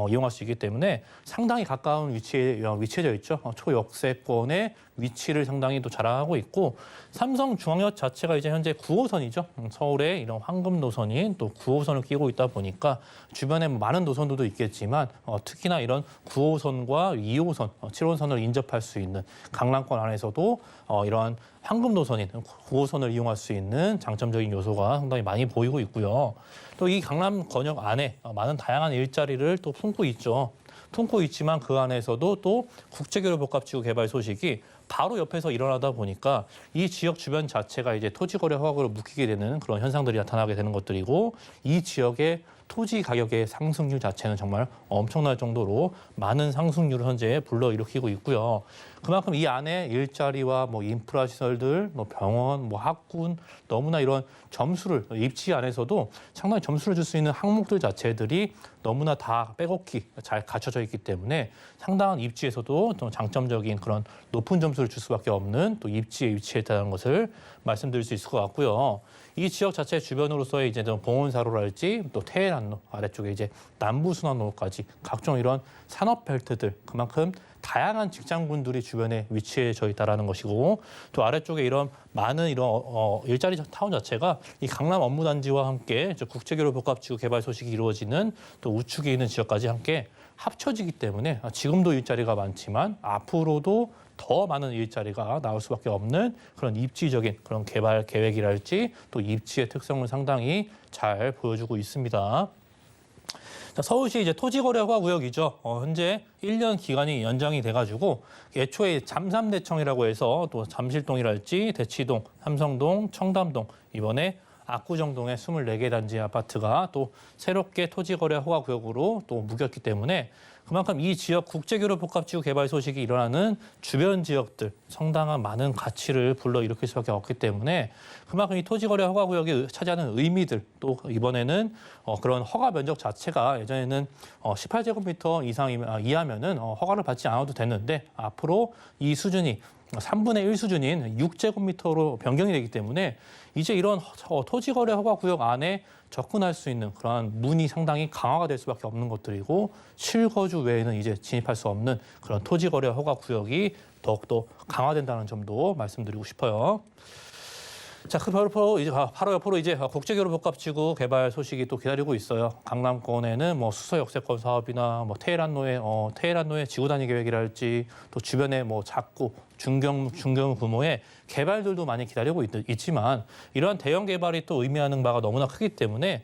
이용할 수 있기 때문에 상당히 가까운 위치에 위치해져 있죠. 초역세권의 위치를 상당히 또 자랑하고 있고 삼성중앙역 자체가 이제 현재 9호선이죠. 서울의 이런 황금 노선인 또 9호선을 끼고 있다 보니까 주변에 많은 노선들도 있겠지만 특히나 이런 9호선과 2호선, 7호선을 인접할 수 있는 강남권 안에서도 이러한 황금 노선인 9호선을 이용할 수 있는 장점적인 요소가 상당히 많이 보이고 있고요. 또 이 강남 권역 안에 많은 다양한 일자리를 또 품고 있죠. 품고 있지만 그 안에서도 또 국제교류 복합지구 개발 소식이 바로 옆에서 일어나다 보니까 이 지역 주변 자체가 이제 토지거래 허가로 묶이게 되는 그런 현상들이 나타나게 되는 것들이고, 이 지역의 토지 가격의 상승률 자체는 정말 엄청날 정도로 많은 상승률을 현재 불러일으키고 있고요. 그만큼 이 안에 일자리와 뭐 인프라 시설들, 뭐 병원, 뭐 학군, 너무나 이런 점수를, 입지 안에서도 상당히 점수를 줄 수 있는 항목들 자체들이 너무나 다 빼곡히 잘 갖춰져 있기 때문에 상당한 입지에서도 또 장점적인 그런 높은 점수를 줄 수밖에 없는 또 입지에 위치했다는 것을 말씀드릴 수 있을 것 같고요. 이 지역 자체 주변으로서의 이제 봉온사로랄지 또 테헤란로 아래쪽에 이제 남부순환로까지 각종 이런 산업 벨트들, 그만큼 다양한 직장군들이 주변에 위치해져 있다라는 것이고, 또 아래쪽에 이런 많은 이런 일자리 타운 자체가 이 강남 업무단지와 함께 국제교류 복합지구 개발 소식이 이루어지는 또 우측에 있는 지역까지 함께 합쳐지기 때문에 지금도 일자리가 많지만 앞으로도 더 많은 일자리가 나올 수밖에 없는 그런 입지적인 그런 개발 계획이랄지 또 입지의 특성을 상당히 잘 보여주고 있습니다. 자, 서울시 이제 토지거래허가 구역이죠. 현재 1년 기간이 연장이 돼가지고 애초에 잠삼대청이라고 해서 또 잠실동이랄지 대치동, 삼성동, 청담동, 이번에 압구정동의 24개 단지 아파트가 또 새롭게 토지거래 허가 구역으로 또 묶였기 때문에 그만큼 이 지역 국제교류 복합지구 개발 소식이 일어나는 주변 지역들 상당한 많은 가치를 불러일으킬 수밖에 없기 때문에 그만큼 이 토지거래 허가 구역이 차지하는 의미들, 또 이번에는 그런 허가 면적 자체가 예전에는 18제곱미터 이하면은 허가를 받지 않아도 됐는데 앞으로 이 수준이 3분의 1 수준인 6제곱미터로 변경이 되기 때문에 이제 이런 토지거래 허가 구역 안에 접근할 수 있는 그러한 문이 상당히 강화가 될 수밖에 없는 것들이고, 실거주 외에는 이제 진입할 수 없는 그런 토지거래 허가 구역이 더욱더 강화된다는 점도 말씀드리고 싶어요. 자, 그 바로 옆으로 이제 국제교류 복합지구 개발 소식이 또 기다리고 있어요. 강남권에는 뭐 수서 역세권 사업이나 뭐 테헤란로의 지구 단위 계획이랄지 또 주변에 뭐 작고 중경 규모의 개발들도 많이 기다리고 있지만 이러한 대형 개발이 또 의미하는 바가 너무나 크기 때문에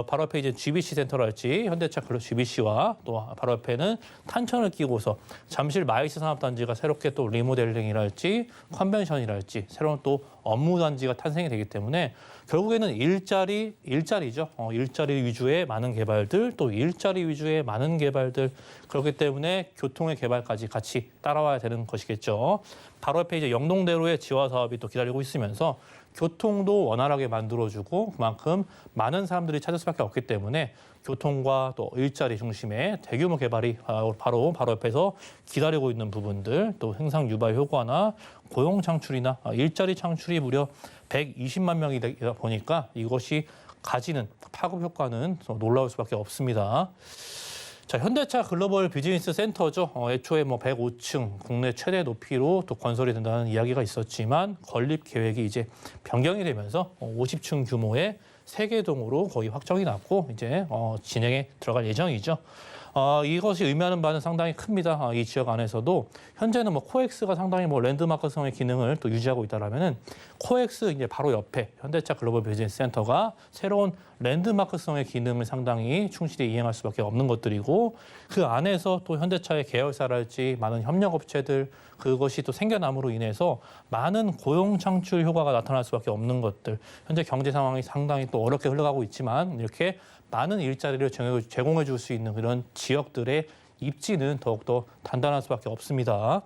바로 앞에 이제 GBC 센터랄지 현대차 GBC와 또 바로 앞에는 탄천을 끼고서 잠실 마이스 산업단지가 새롭게 또 리모델링이랄지 컨벤션이랄지 새로운 또 업무단지가 탄생이 되기 때문에 결국에는 일자리죠. 일자리 위주의 많은 개발들, 또 일자리 위주의 많은 개발들, 그렇기 때문에 교통의 개발까지 같이 따라와야 되는 것이겠죠. 바로 옆에 이제 영동대로의 지화 사업이 또 기다리고 있으면서 교통도 원활하게 만들어주고 그만큼 많은 사람들이 찾을 수밖에 없기 때문에 교통과 또 일자리 중심의 대규모 개발이 바로 옆에서 기다리고 있는 부분들, 또 생산 유발 효과나 고용 창출이나 일자리 창출이 무려 120만 명이 되다 보니까 이것이 가지는 파급 효과는 놀라울 수밖에 없습니다. 자, 현대차 글로벌 비즈니스 센터죠. 애초에 뭐 105층 국내 최대 높이로 또 건설이 된다는 이야기가 있었지만 건립 계획이 이제 변경이 되면서 50층 규모의 3개 동으로 거의 확정이 났고 이제 진행에 들어갈 예정이죠. 이것이 의미하는 바는 상당히 큽니다. 이 지역 안에서도 현재는 뭐 코엑스가 상당히 뭐 랜드마크성의 기능을 또 유지하고 있다라면은 코엑스 이제 바로 옆에 현대차 글로벌 비즈니스 센터가 새로운 랜드마크성의 기능을 상당히 충실히 이행할 수밖에 없는 것들이고, 그 안에서 또 현대차의 계열사랄지 많은 협력업체들 그것이 또 생겨남으로 인해서 많은 고용 창출 효과가 나타날 수밖에 없는 것들, 현재 경제 상황이 상당히 또 어렵게 흘러가고 있지만 이렇게 많은 일자리를 제공해 줄 수 있는 그런 지역들의 입지는 더욱더 단단할 수밖에 없습니다.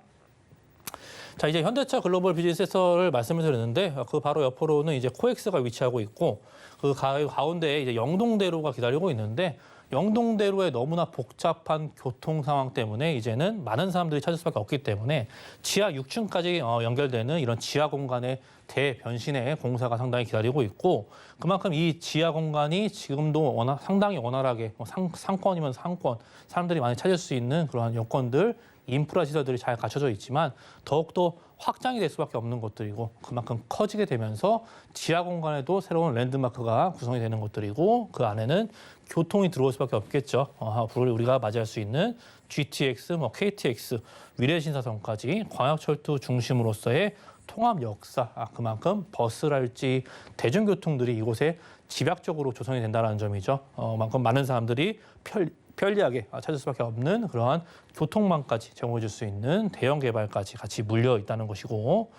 자, 이제 현대차 글로벌 비즈니스 센터를 말씀을 드렸는데 그 바로 옆으로는 이제 코엑스가 위치하고 있고 그 가운데에 이제 영동대로가 기다리고 있는데 영동대로의 너무나 복잡한 교통 상황 때문에 이제는 많은 사람들이 찾을 수밖에 없기 때문에 지하 6층까지 연결되는 이런 지하 공간의 대변신의 공사가 상당히 기다리고 있고, 그만큼 이 지하 공간이 지금도 상당히 원활하게 상권이면 상권, 사람들이 많이 찾을 수 있는 그러한 여건들, 인프라 시설들이 잘 갖춰져 있지만 더욱더 확장이 될 수밖에 없는 것들이고, 그만큼 커지게 되면서 지하 공간에도 새로운 랜드마크가 구성이 되는 것들이고, 그 안에는 교통이 들어올 수밖에 없겠죠. 우리가 맞이할 수 있는 GTX, KTX, 위례신사선까지 광역철도 중심으로서의 통합 역사, 그만큼 버스랄지 대중교통들이 이곳에 집약적으로 조성이 된다는 점이죠. 만큼 많은 사람들이 편리하게 찾을 수밖에 없는 그러한 교통망까지 제공해 줄 수 있는 대형 개발까지 같이 물려 있다는 것이고,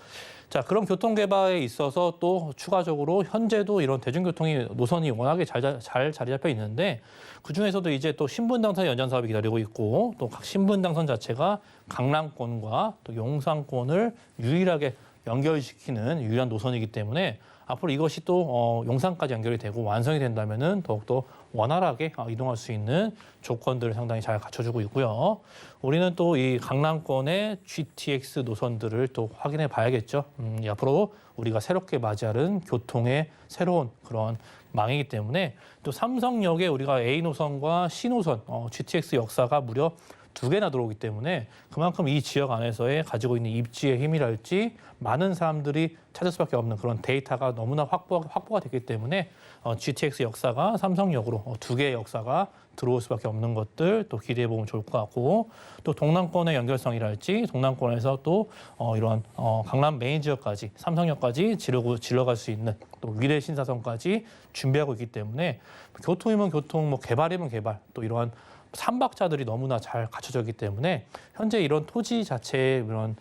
자, 그런 교통 개발에 있어서 또 추가적으로 현재도 이런 대중교통이 노선이 워낙에 잘 자리 잡혀 있는데, 그중에서도 이제 또 신분당선 연장 사업이 기다리고 있고, 또 각 신분당선 자체가 강남권과 또 용산권을 유일하게 연결시키는 유일한 노선이기 때문에 앞으로 이것이 또 용산까지 연결이 되고 완성이 된다면은 더욱더 원활하게 이동할 수 있는 조건들을 상당히 잘 갖춰주고 있고요. 우리는 또 이 강남권의 GTX 노선들을 또 확인해 봐야겠죠. 앞으로 우리가 새롭게 맞이하는 교통의 새로운 그런 망이기 때문에 또 삼성역에 우리가 A 노선과 C 노선 GTX 역사가 무려 2개나 들어오기 때문에 그만큼 이 지역 안에서의 가지고 있는 입지의 힘이랄지 많은 사람들이 찾을 수밖에 없는 그런 데이터가 너무나 확보가 됐기 때문에 GTX 역사가 삼성역으로 2개의 역사가 들어올 수밖에 없는 것들 또 기대해 보면 좋을 것 같고, 또 동남권의 연결성이랄지 동남권에서 또 이런 강남 메인 지역까지 삼성역까지 질러갈 수 있는 또 위례 신사선까지 준비하고 있기 때문에 교통이면 교통, 뭐 개발이면 개발, 또 이러한 삼박자들이 너무나 잘 갖춰져 있기 때문에 현재 이런 토지 자체의 이런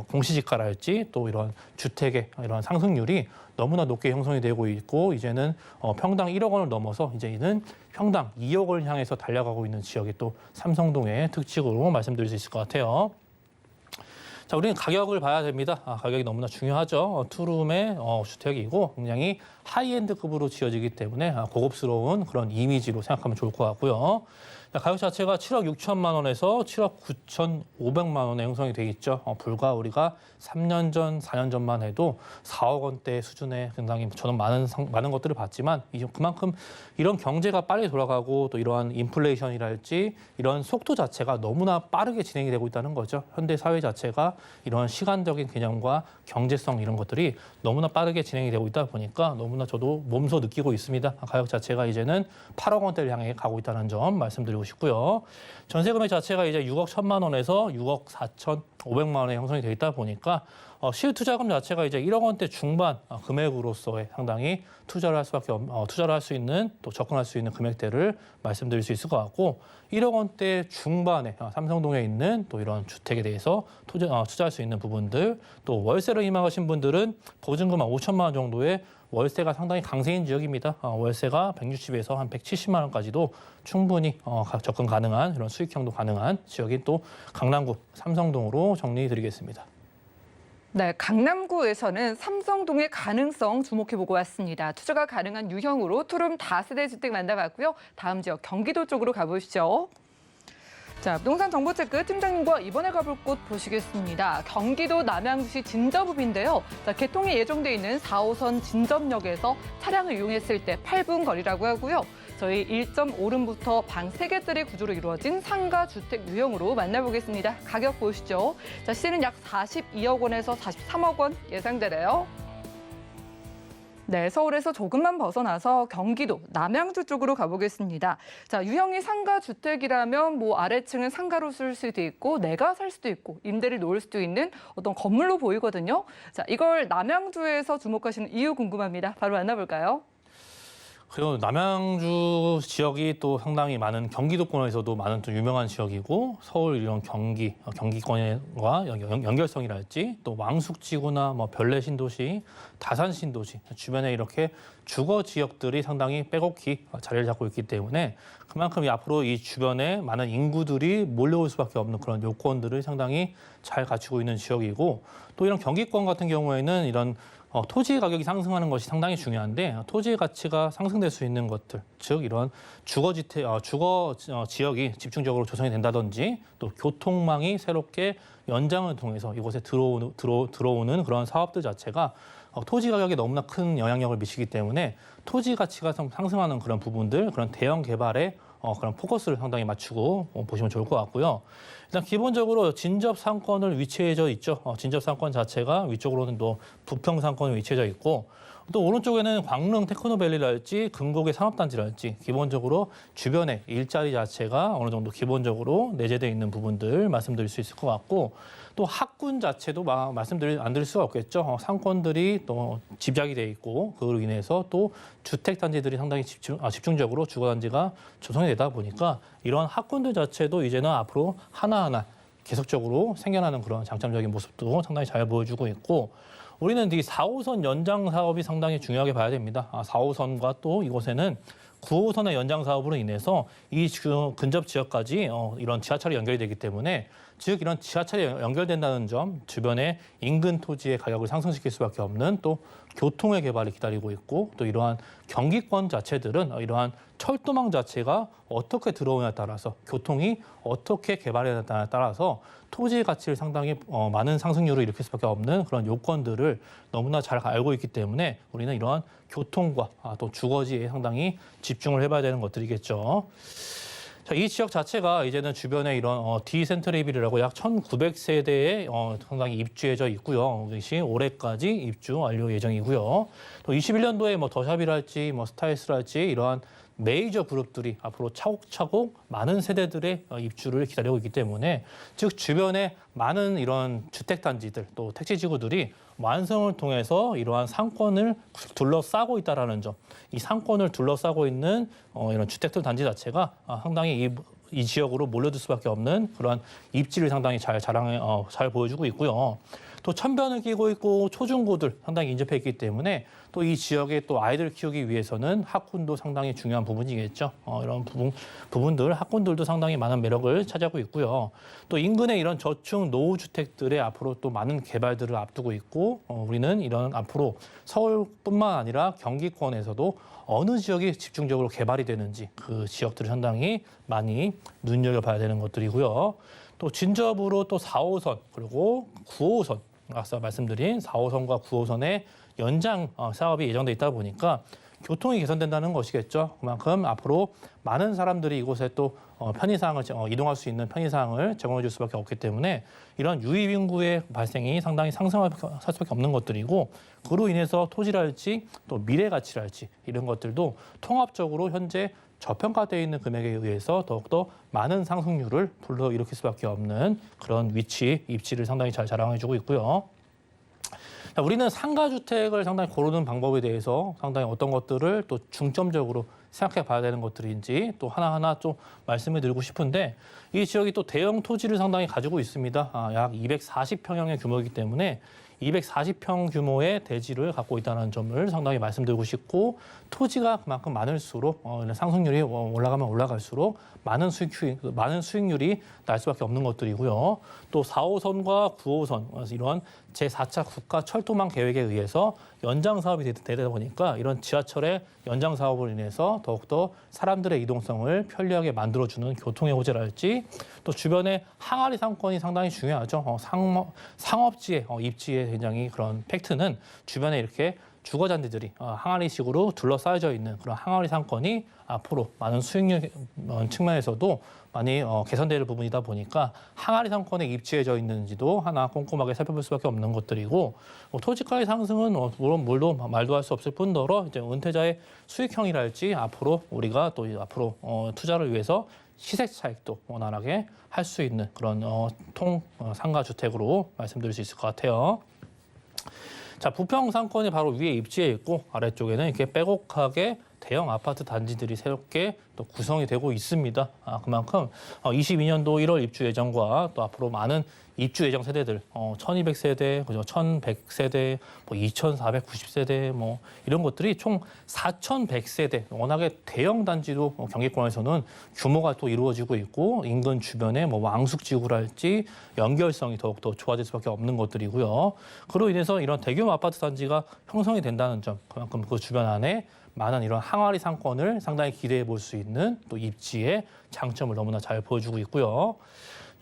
공시지가랄지 또 이런 주택의 이런 상승률이 너무나 높게 형성이 되고 있고, 이제는 평당 1억 원을 넘어서 이제는 평당 2억 원을 향해서 달려가고 있는 지역이 또 삼성동의 특징으로 말씀드릴 수 있을 것 같아요. 자, 우리는 가격을 봐야 됩니다. 가격이 너무나 중요하죠. 투룸의 주택이고 굉장히 하이엔드급으로 지어지기 때문에 고급스러운 그런 이미지로 생각하면 좋을 것 같고요. 가격 자체가 7억 6천만 원에서 7억 9,500만 원에 형성이 돼 있죠. 불과 우리가 3년 전, 4년 전만 해도 4억 원대 수준의 굉장히 저는 많은 것들을 봤지만 이제 그만큼 이런 경제가 빨리 돌아가고 또 이러한 인플레이션이랄지 이런 속도 자체가 너무나 빠르게 진행이 되고 있다는 거죠. 현대 사회 자체가 이런 시간적인 개념과 경제성 이런 것들이 너무나 빠르게 진행이 되고 있다 보니까 너무나 저도 몸소 느끼고 있습니다. 가격 자체가 이제는 8억 원대를 향해 가고 있다는 점 말씀드리고 싶고요. 전세 금액 자체가 이제 6억 1천만 원에서 6억 4,500만 원에 형성이 되어 있다 보니까 실투자금 자체가 이제 1억 원대 중반 금액으로서의 상당히 투자를 할 수 있는 또 접근할 수 있는 금액대를 말씀드릴 수 있을 것 같고, 1억 원대 중반에 삼성동에 있는 또 이런 주택에 대해서 투자할 수 있는 부분들, 또 월세를 희망하신 분들은 보증금 한 5천만 원 정도의 월세가 상당히 강세인 지역입니다. 월세가 160에서 한 170만 원까지도 충분히 접근 가능한 이런 수익형도 가능한 지역인 또 강남구 삼성동으로 정리해드리겠습니다. 네, 강남구에서는 삼성동의 가능성 주목해보고 왔습니다. 투자가 가능한 유형으로 투룸 다세대 주택 만나봤고요. 다음 지역 경기도 쪽으로 가보시죠. 자, 부동산 정보체크 팀장님과 이번에 가볼 곳 보시겠습니다. 경기도 남양주시 진접읍인데요. 자, 개통이 예정돼 있는 4호선 진접역에서 차량을 이용했을 때 8분 거리라고 하고요. 저희 1.5룸부터 방 3개짜리 구조로 이루어진 상가 주택 유형으로 만나보겠습니다. 가격 보시죠. 자, 시세는 약 42억 원에서 43억 원 예상되네요. 네, 서울에서 조금만 벗어나서 경기도 남양주 쪽으로 가보겠습니다. 자, 유형이 상가 주택이라면 뭐 아래층은 상가로 쓸 수도 있고 내가 살 수도 있고 임대를 놓을 수도 있는 어떤 건물로 보이거든요. 자, 이걸 남양주에서 주목하시는 이유 궁금합니다. 바로 만나볼까요? 그리고 남양주 지역이 또 상당히 많은 경기도권에서도 많은 또 유명한 지역이고, 서울 이런 경기권과 연결성이랄지 또 왕숙지구나 뭐 별내 신도시, 다산 신도시 주변에 이렇게 주거 지역들이 상당히 빼곡히 자리를 잡고 있기 때문에 그만큼 앞으로 이 주변에 많은 인구들이 몰려올 수밖에 없는 그런 요건들을 상당히 잘 갖추고 있는 지역이고, 또 이런 경기권 같은 경우에는 이런 토지 가격이 상승하는 것이 상당히 중요한데, 토지 가치가 상승될 수 있는 것들, 즉 이런 주거 지역이 집중적으로 조성이 된다든지, 또 교통망이 새롭게 연장을 통해서 이곳에 들어오는 그런 사업들 자체가 토지 가격에 너무나 큰 영향력을 미치기 때문에 토지 가치가 상승하는 그런 부분들, 그런 대형 개발에 그런 포커스를 상당히 맞추고 보시면 좋을 것 같고요. 일단 기본적으로 진접 상권을 위치해져 있죠. 진접 상권 자체가 위쪽으로는 또 부평 상권이 위치해져 있고, 또 오른쪽에는 광릉 테크노밸리랄지 금곡의 산업단지랄지 기본적으로 주변에 일자리 자체가 어느 정도 기본적으로 내재되어 있는 부분들 말씀드릴 수 있을 것 같고 또 학군 자체도 안 드릴 수가 없겠죠. 상권들이 또 집약이 돼 있고 그로 인해서 또 주택단지들이 상당히 집중적으로 주거단지가 조성이 되다 보니까 이런 학군들 자체도 이제는 앞으로 하나하나 계속적으로 생겨나는 그런 장점적인 모습도 상당히 잘 보여주고 있고 우리는 이 4호선 연장 사업이 상당히 중요하게 봐야 됩니다. 4호선과 또 이곳에는 9호선의 연장 사업으로 인해서 이 근접 지역까지 이런 지하철이 연결이 되기 때문에 즉 이런 지하철이 연결된다는 점 주변의 인근 토지의 가격을 상승시킬 수밖에 없는 또 교통의 개발이 기다리고 있고 또 이러한 경기권 자체들은 이러한 철도망 자체가 어떻게 들어오냐에 따라서 교통이 어떻게 개발되냐에 따라서 토지의 가치를 상당히 많은 상승률을 일으킬 수밖에 없는 그런 요건들을 너무나 잘 알고 있기 때문에 우리는 이러한 교통과 또 주거지에 상당히 집중을 해봐야 되는 것들이겠죠. 자, 이 지역 자체가 이제는 주변에 이런 디센트레이빌이라고 약 1,900세대에 상당히 입주해져 있고요. 이것이 올해까지 입주 완료 예정이고요. 또 21년도에 뭐 더샵이랄지 뭐 스타일스랄지 이러한 메이저 그룹들이 앞으로 차곡차곡 많은 세대들의 입주를 기다리고 있기 때문에 즉 주변에 많은 이런 주택단지들 또 택지지구들이 완성을 통해서 이러한 상권을 둘러싸고 있다는 점, 이 상권을 둘러싸고 있는 이런 주택들 단지 자체가 상당히 이 지역으로 몰려들 수밖에 없는 그런 입지를 상당히 잘 보여주고 있고요. 또 천변을 끼고 있고 초중고들 상당히 인접해 있기 때문에 또 이 지역에 또 아이들 키우기 위해서는 학군도 상당히 중요한 부분이겠죠. 이런 부분들 학군들도 상당히 많은 매력을 차지하고 있고요. 또 인근의 이런 저축 노후주택들의 앞으로 또 많은 개발들을 앞두고 있고 우리는 이런 앞으로 서울뿐만 아니라 경기권에서도 어느 지역이 집중적으로 개발이 되는지 그 지역들을 상당히 많이 눈여겨봐야 되는 것들이고요. 또 진접으로 또 4호선 그리고 9호선 앞서 말씀드린 4호선과 9호선의 연장 사업이 예정돼 있다 보니까 교통이 개선된다는 것이겠죠. 그만큼 앞으로 많은 사람들이 이곳에 또 편의상을 이동할 수 있는 편의상을 제공해 줄 수밖에 없기 때문에 이런 유입 인구의 발생이 상당히 상승할 수밖에 없는 것들이고 그로 인해서 토지랄지 또 미래 가치랄지 이런 것들도 통합적으로 현재 저평가되어 있는 금액에 의해서 더욱더 많은 상승률을 불러일으킬 수밖에 없는 그런 위치, 입지를 상당히 잘 자랑해주고 있고요. 자, 우리는 상가주택을 상당히 고르는 방법에 대해서 상당히 어떤 것들을 또 중점적으로 생각해 봐야 되는 것들인지 또 하나하나 좀 말씀을 드리고 싶은데 이 지역이 또 대형 토지를 상당히 가지고 있습니다. 약 240평형의 규모이기 때문에 240평 규모의 대지를 갖고 있다는 점을 상당히 말씀드리고 싶고 토지가 그만큼 많을수록 상승률이 올라가면 올라갈수록 많은 수익률이 날 수밖에 없는 것들이고요. 또 4호선과 9호선 이런 제4차 국가 철도망 계획에 의해서 연장 사업이 되다 보니까 이런 지하철의 연장 사업으로 인해서 더욱더 사람들의 이동성을 편리하게 만들어주는 교통의 호재랄지 또 주변에 항아리 상권이 상당히 중요하죠. 상업지의 입지의 굉장히 그런 팩트는 주변에 이렇게 주거잔디들이 항아리식으로 둘러싸여져 있는 그런 항아리 상권이 앞으로 많은 수익률 측면에서도 많이 개선될 부분이다 보니까 항아리 상권에 입지해져 있는지도 하나 꼼꼼하게 살펴볼 수밖에 없는 것들이고 토지가의 상승은 물론 말도 할 수 없을 뿐더러 이제 은퇴자의 수익형이랄지 앞으로 우리가 또 앞으로 투자를 위해서 시세 차익도 원활하게 할 수 있는 그런 상가 주택으로 말씀드릴 수 있을 것 같아요. 자, 부평 상권이 바로 위에 입지해 있고 아래쪽에는 이렇게 빼곡하게 대형 아파트 단지들이 새롭게 또 구성이 되고 있습니다. 그만큼 22년도 1월 입주 예정과 또 앞으로 많은 입주 예정 세대들 1200세대, 그죠? 1100세대, 뭐 2490세대 뭐 이런 것들이 총 4100세대. 워낙에 대형 단지도 경기권에서는 규모가 또 이루어지고 있고 인근 주변에 뭐 왕숙 지구랄지 연결성이 더욱더 좋아질 수밖에 없는 것들이고요. 그로 인해서 이런 대규모 아파트 단지가 형성이 된다는 점, 그만큼 그 주변 안에 많은 이런 항아리 상권을 상당히 기대해 볼 수 있는 또 입지의 장점을 너무나 잘 보여주고 있고요.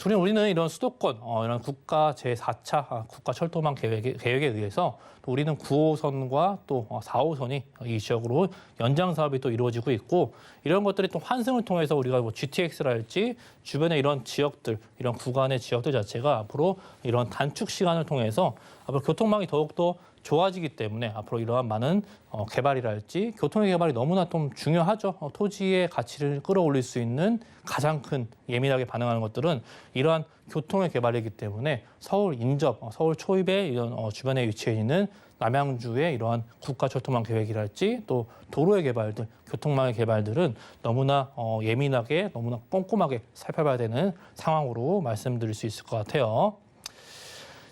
우리는 이런 수도권, 이런 국가 제4차 국가철도망 계획에 의해서 또 우리는 9호선과 또 4호선이 이 지역으로 연장 사업이 또 이루어지고 있고 이런 것들이 또 환승을 통해서 우리가 뭐 GTX랄지 주변의 이런 지역들, 이런 구간의 지역들 자체가 앞으로 이런 단축 시간을 통해서 앞으로 교통망이 더욱더 좋아지기 때문에 앞으로 이러한 많은 개발이랄지 교통의 개발이 너무나 좀 중요하죠. 토지의 가치를 끌어올릴 수 있는 가장 큰 예민하게 반응하는 것들은 이러한 교통의 개발이기 때문에 서울 인접, 서울 초입의 이런 주변에 위치해 있는 남양주의 이러한 국가철도망 계획이랄지 또 도로의 개발들, 교통망의 개발들은 너무나 예민하게, 너무나 꼼꼼하게 살펴봐야 되는 상황으로 말씀드릴 수 있을 것 같아요.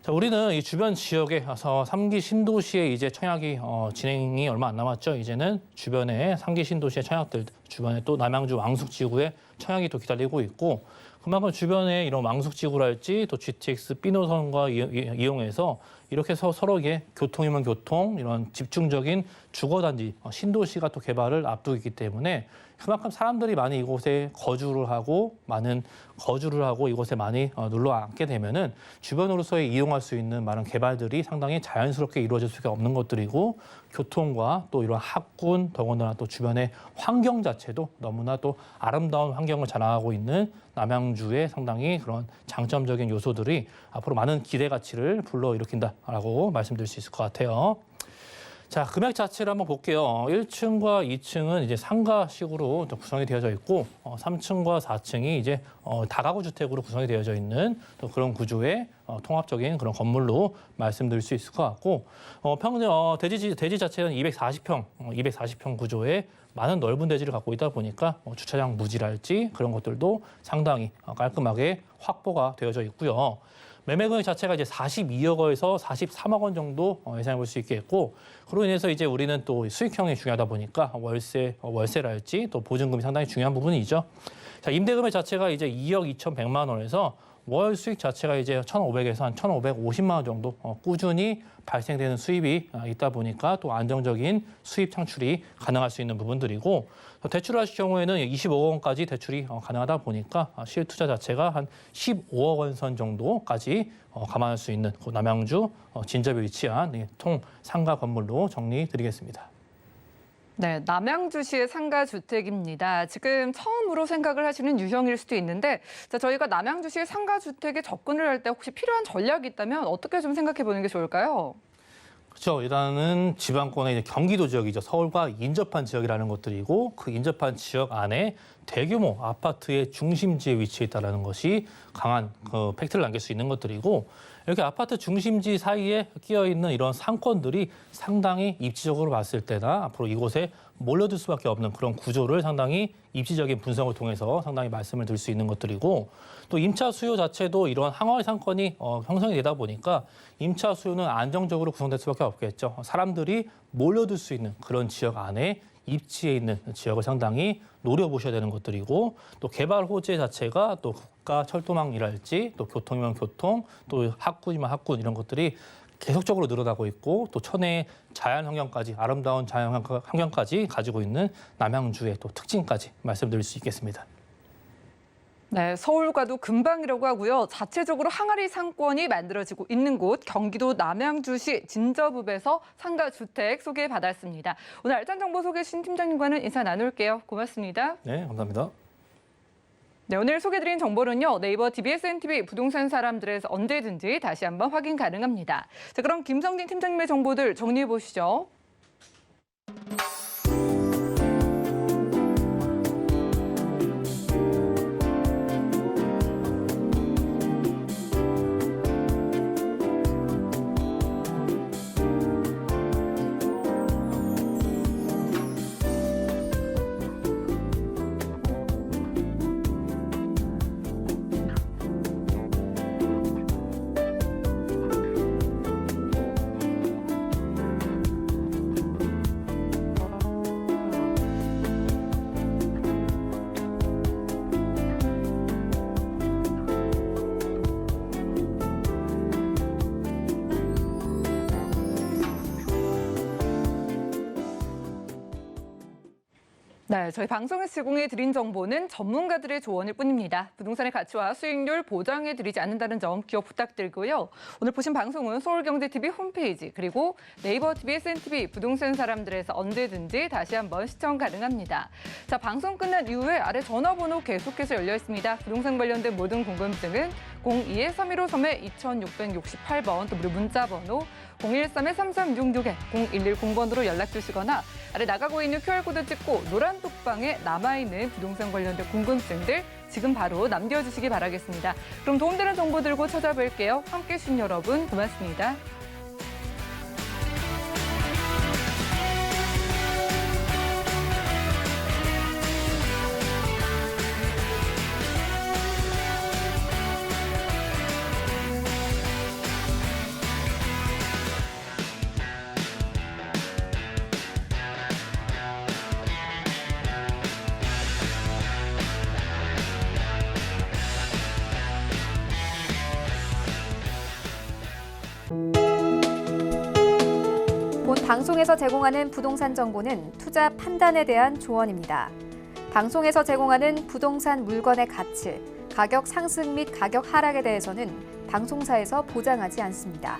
자, 우리는 이 주변 지역에서 3기 신도시의 이제 청약이 진행이 얼마 안 남았죠. 이제는 주변에 3기 신도시의 청약들, 주변에 또 남양주 왕숙지구의 청약이 또 기다리고 있고 그만큼 주변에 이런 왕숙지구랄지 또 GTX B노선과 이용해서 이렇게 서로 이게 교통이면 교통, 이런 집중적인 주거단지, 신도시가 또 개발을 앞두고 있기 때문에 그만큼 사람들이 많이 이곳에 거주를 하고 이곳에 많이 눌러 앉게 되면은 주변으로서의 이용할 수 있는 많은 개발들이 상당히 자연스럽게 이루어질 수가 없는 것들이고 교통과 또 이런 학군, 더군다나 또 주변의 환경 자체도 너무나 또 아름다운 환경을 자랑하고 있는 남양주의 상당히 그런 장점적인 요소들이 앞으로 많은 기대 가치를 불러일으킨다라고 말씀드릴 수 있을 것 같아요. 자, 금액 자체를 한번 볼게요. 1층과 2층은 이제 상가식으로 또 구성이 되어져 있고 3층과 4층이 이제 다가구 주택으로 구성이 되어져 있는 또 그런 구조의 통합적인 그런 건물로 말씀드릴 수 있을 것 같고 대지 자체는 240평 구조의 많은 넓은 대지를 갖고 있다 보니까 주차장 무지랄지 그런 것들도 상당히 깔끔하게 확보가 되어져 있고요. 매매 금액 자체가 이제 42억 원에서 43억 원 정도 예상해 볼 수 있겠고, 그로 인해서 이제 우리는 또 수익형이 중요하다 보니까 월세랄지 또 보증금이 상당히 중요한 부분이죠. 자, 임대 금액 자체가 이제 2억 2,100만 원에서 월 수익 자체가 이제 1,500에서 한 1,550만 원 정도 꾸준히 발생되는 수입이 있다 보니까 또 안정적인 수입 창출이 가능할 수 있는 부분들이고, 대출하실 경우에는 25억 원까지 대출이 가능하다 보니까 실투자 자체가 한 15억 원 선 정도까지 감안할 수 있는 남양주 진접에 위치한 통 상가 건물로 정리드리겠습니다. 네, 남양주시의 상가주택입니다. 지금 처음으로 생각을 하시는 유형일 수도 있는데 자, 저희가 남양주시의 상가주택에 접근을 할 때 혹시 필요한 전략이 있다면 어떻게 좀 생각해 보는 게 좋을까요? 그렇죠. 일단은 지방권의 경기도 지역이죠. 서울과 인접한 지역이라는 것들이고 그 인접한 지역 안에 대규모 아파트의 중심지에 위치해 있다는 것이 강한 팩트를 남길 수 있는 것들이고, 이렇게 아파트 중심지 사이에 끼어 있는 이런 상권들이 상당히 입지적으로 봤을 때나 앞으로 이곳에 몰려들 수밖에 없는 그런 구조를 상당히 입지적인 분석을 통해서 상당히 말씀을 드릴 수 있는 것들이고, 또 임차 수요 자체도 이런 항월 상권이 형성이 되다 보니까 임차 수요는 안정적으로 구성될 수밖에 없겠죠. 사람들이 몰려들 수 있는 그런 지역 안에 입지에 있는 지역을 상당히 노려보셔야 되는 것들이고, 또 개발 호재 자체가 또 국가 철도망이랄지 또 교통이면 교통, 또 학군이면 학군 이런 것들이 계속적으로 늘어나고 있고 또 천혜의 자연 환경까지 아름다운 자연 환경까지 가지고 있는 남양주의 또 특징까지 말씀드릴 수 있겠습니다. 네, 서울과도 금방이라고 하고요. 자체적으로 항아리 상권이 만들어지고 있는 곳 경기도 남양주시 진저읍에서 상가주택 소개받았습니다. 오늘 알찬 정보 소개 신 팀장님과는 인사 나눌게요. 고맙습니다. 네, 감사합니다. 네, 오늘 소개드린 정보는요. 네이버 TBS-NTV 부동산 사람들에서 언제든지 다시 한번 확인 가능합니다. 자, 그럼 김성진 팀장님의 정보들 정리해 보시죠. 네, 저희 방송에서 제공해 드린 정보는 전문가들의 조언일 뿐입니다. 부동산의 가치와 수익률 보장해 드리지 않는다는 점 기억 부탁드리고요. 오늘 보신 방송은 서울경제TV 홈페이지 그리고 네이버TV, SNTV 부동산 사람들에서 언제든지 다시 한번 시청 가능합니다. 자, 방송 끝난 이후에 아래 전화번호 계속해서 열려 있습니다. 부동산 관련된 모든 궁금증은 02-315-2668번 또 무료 문자번호 013-3366-0110번으로 연락 주시거나 아래 나가고 있는 QR코드 찍고 노란 톡방에 남아있는 부동산 관련된 궁금증들 지금 바로 남겨주시기 바라겠습니다. 그럼 도움되는 정보 들고 찾아뵐게요. 함께해 주신 여러분 고맙습니다. 본 방송에서 제공하는 부동산 정보는 투자 판단에 대한 조언입니다. 방송에서 제공하는 부동산 물건의 가치, 가격 상승 및 가격 하락에 대해서는 방송사에서 보장하지 않습니다.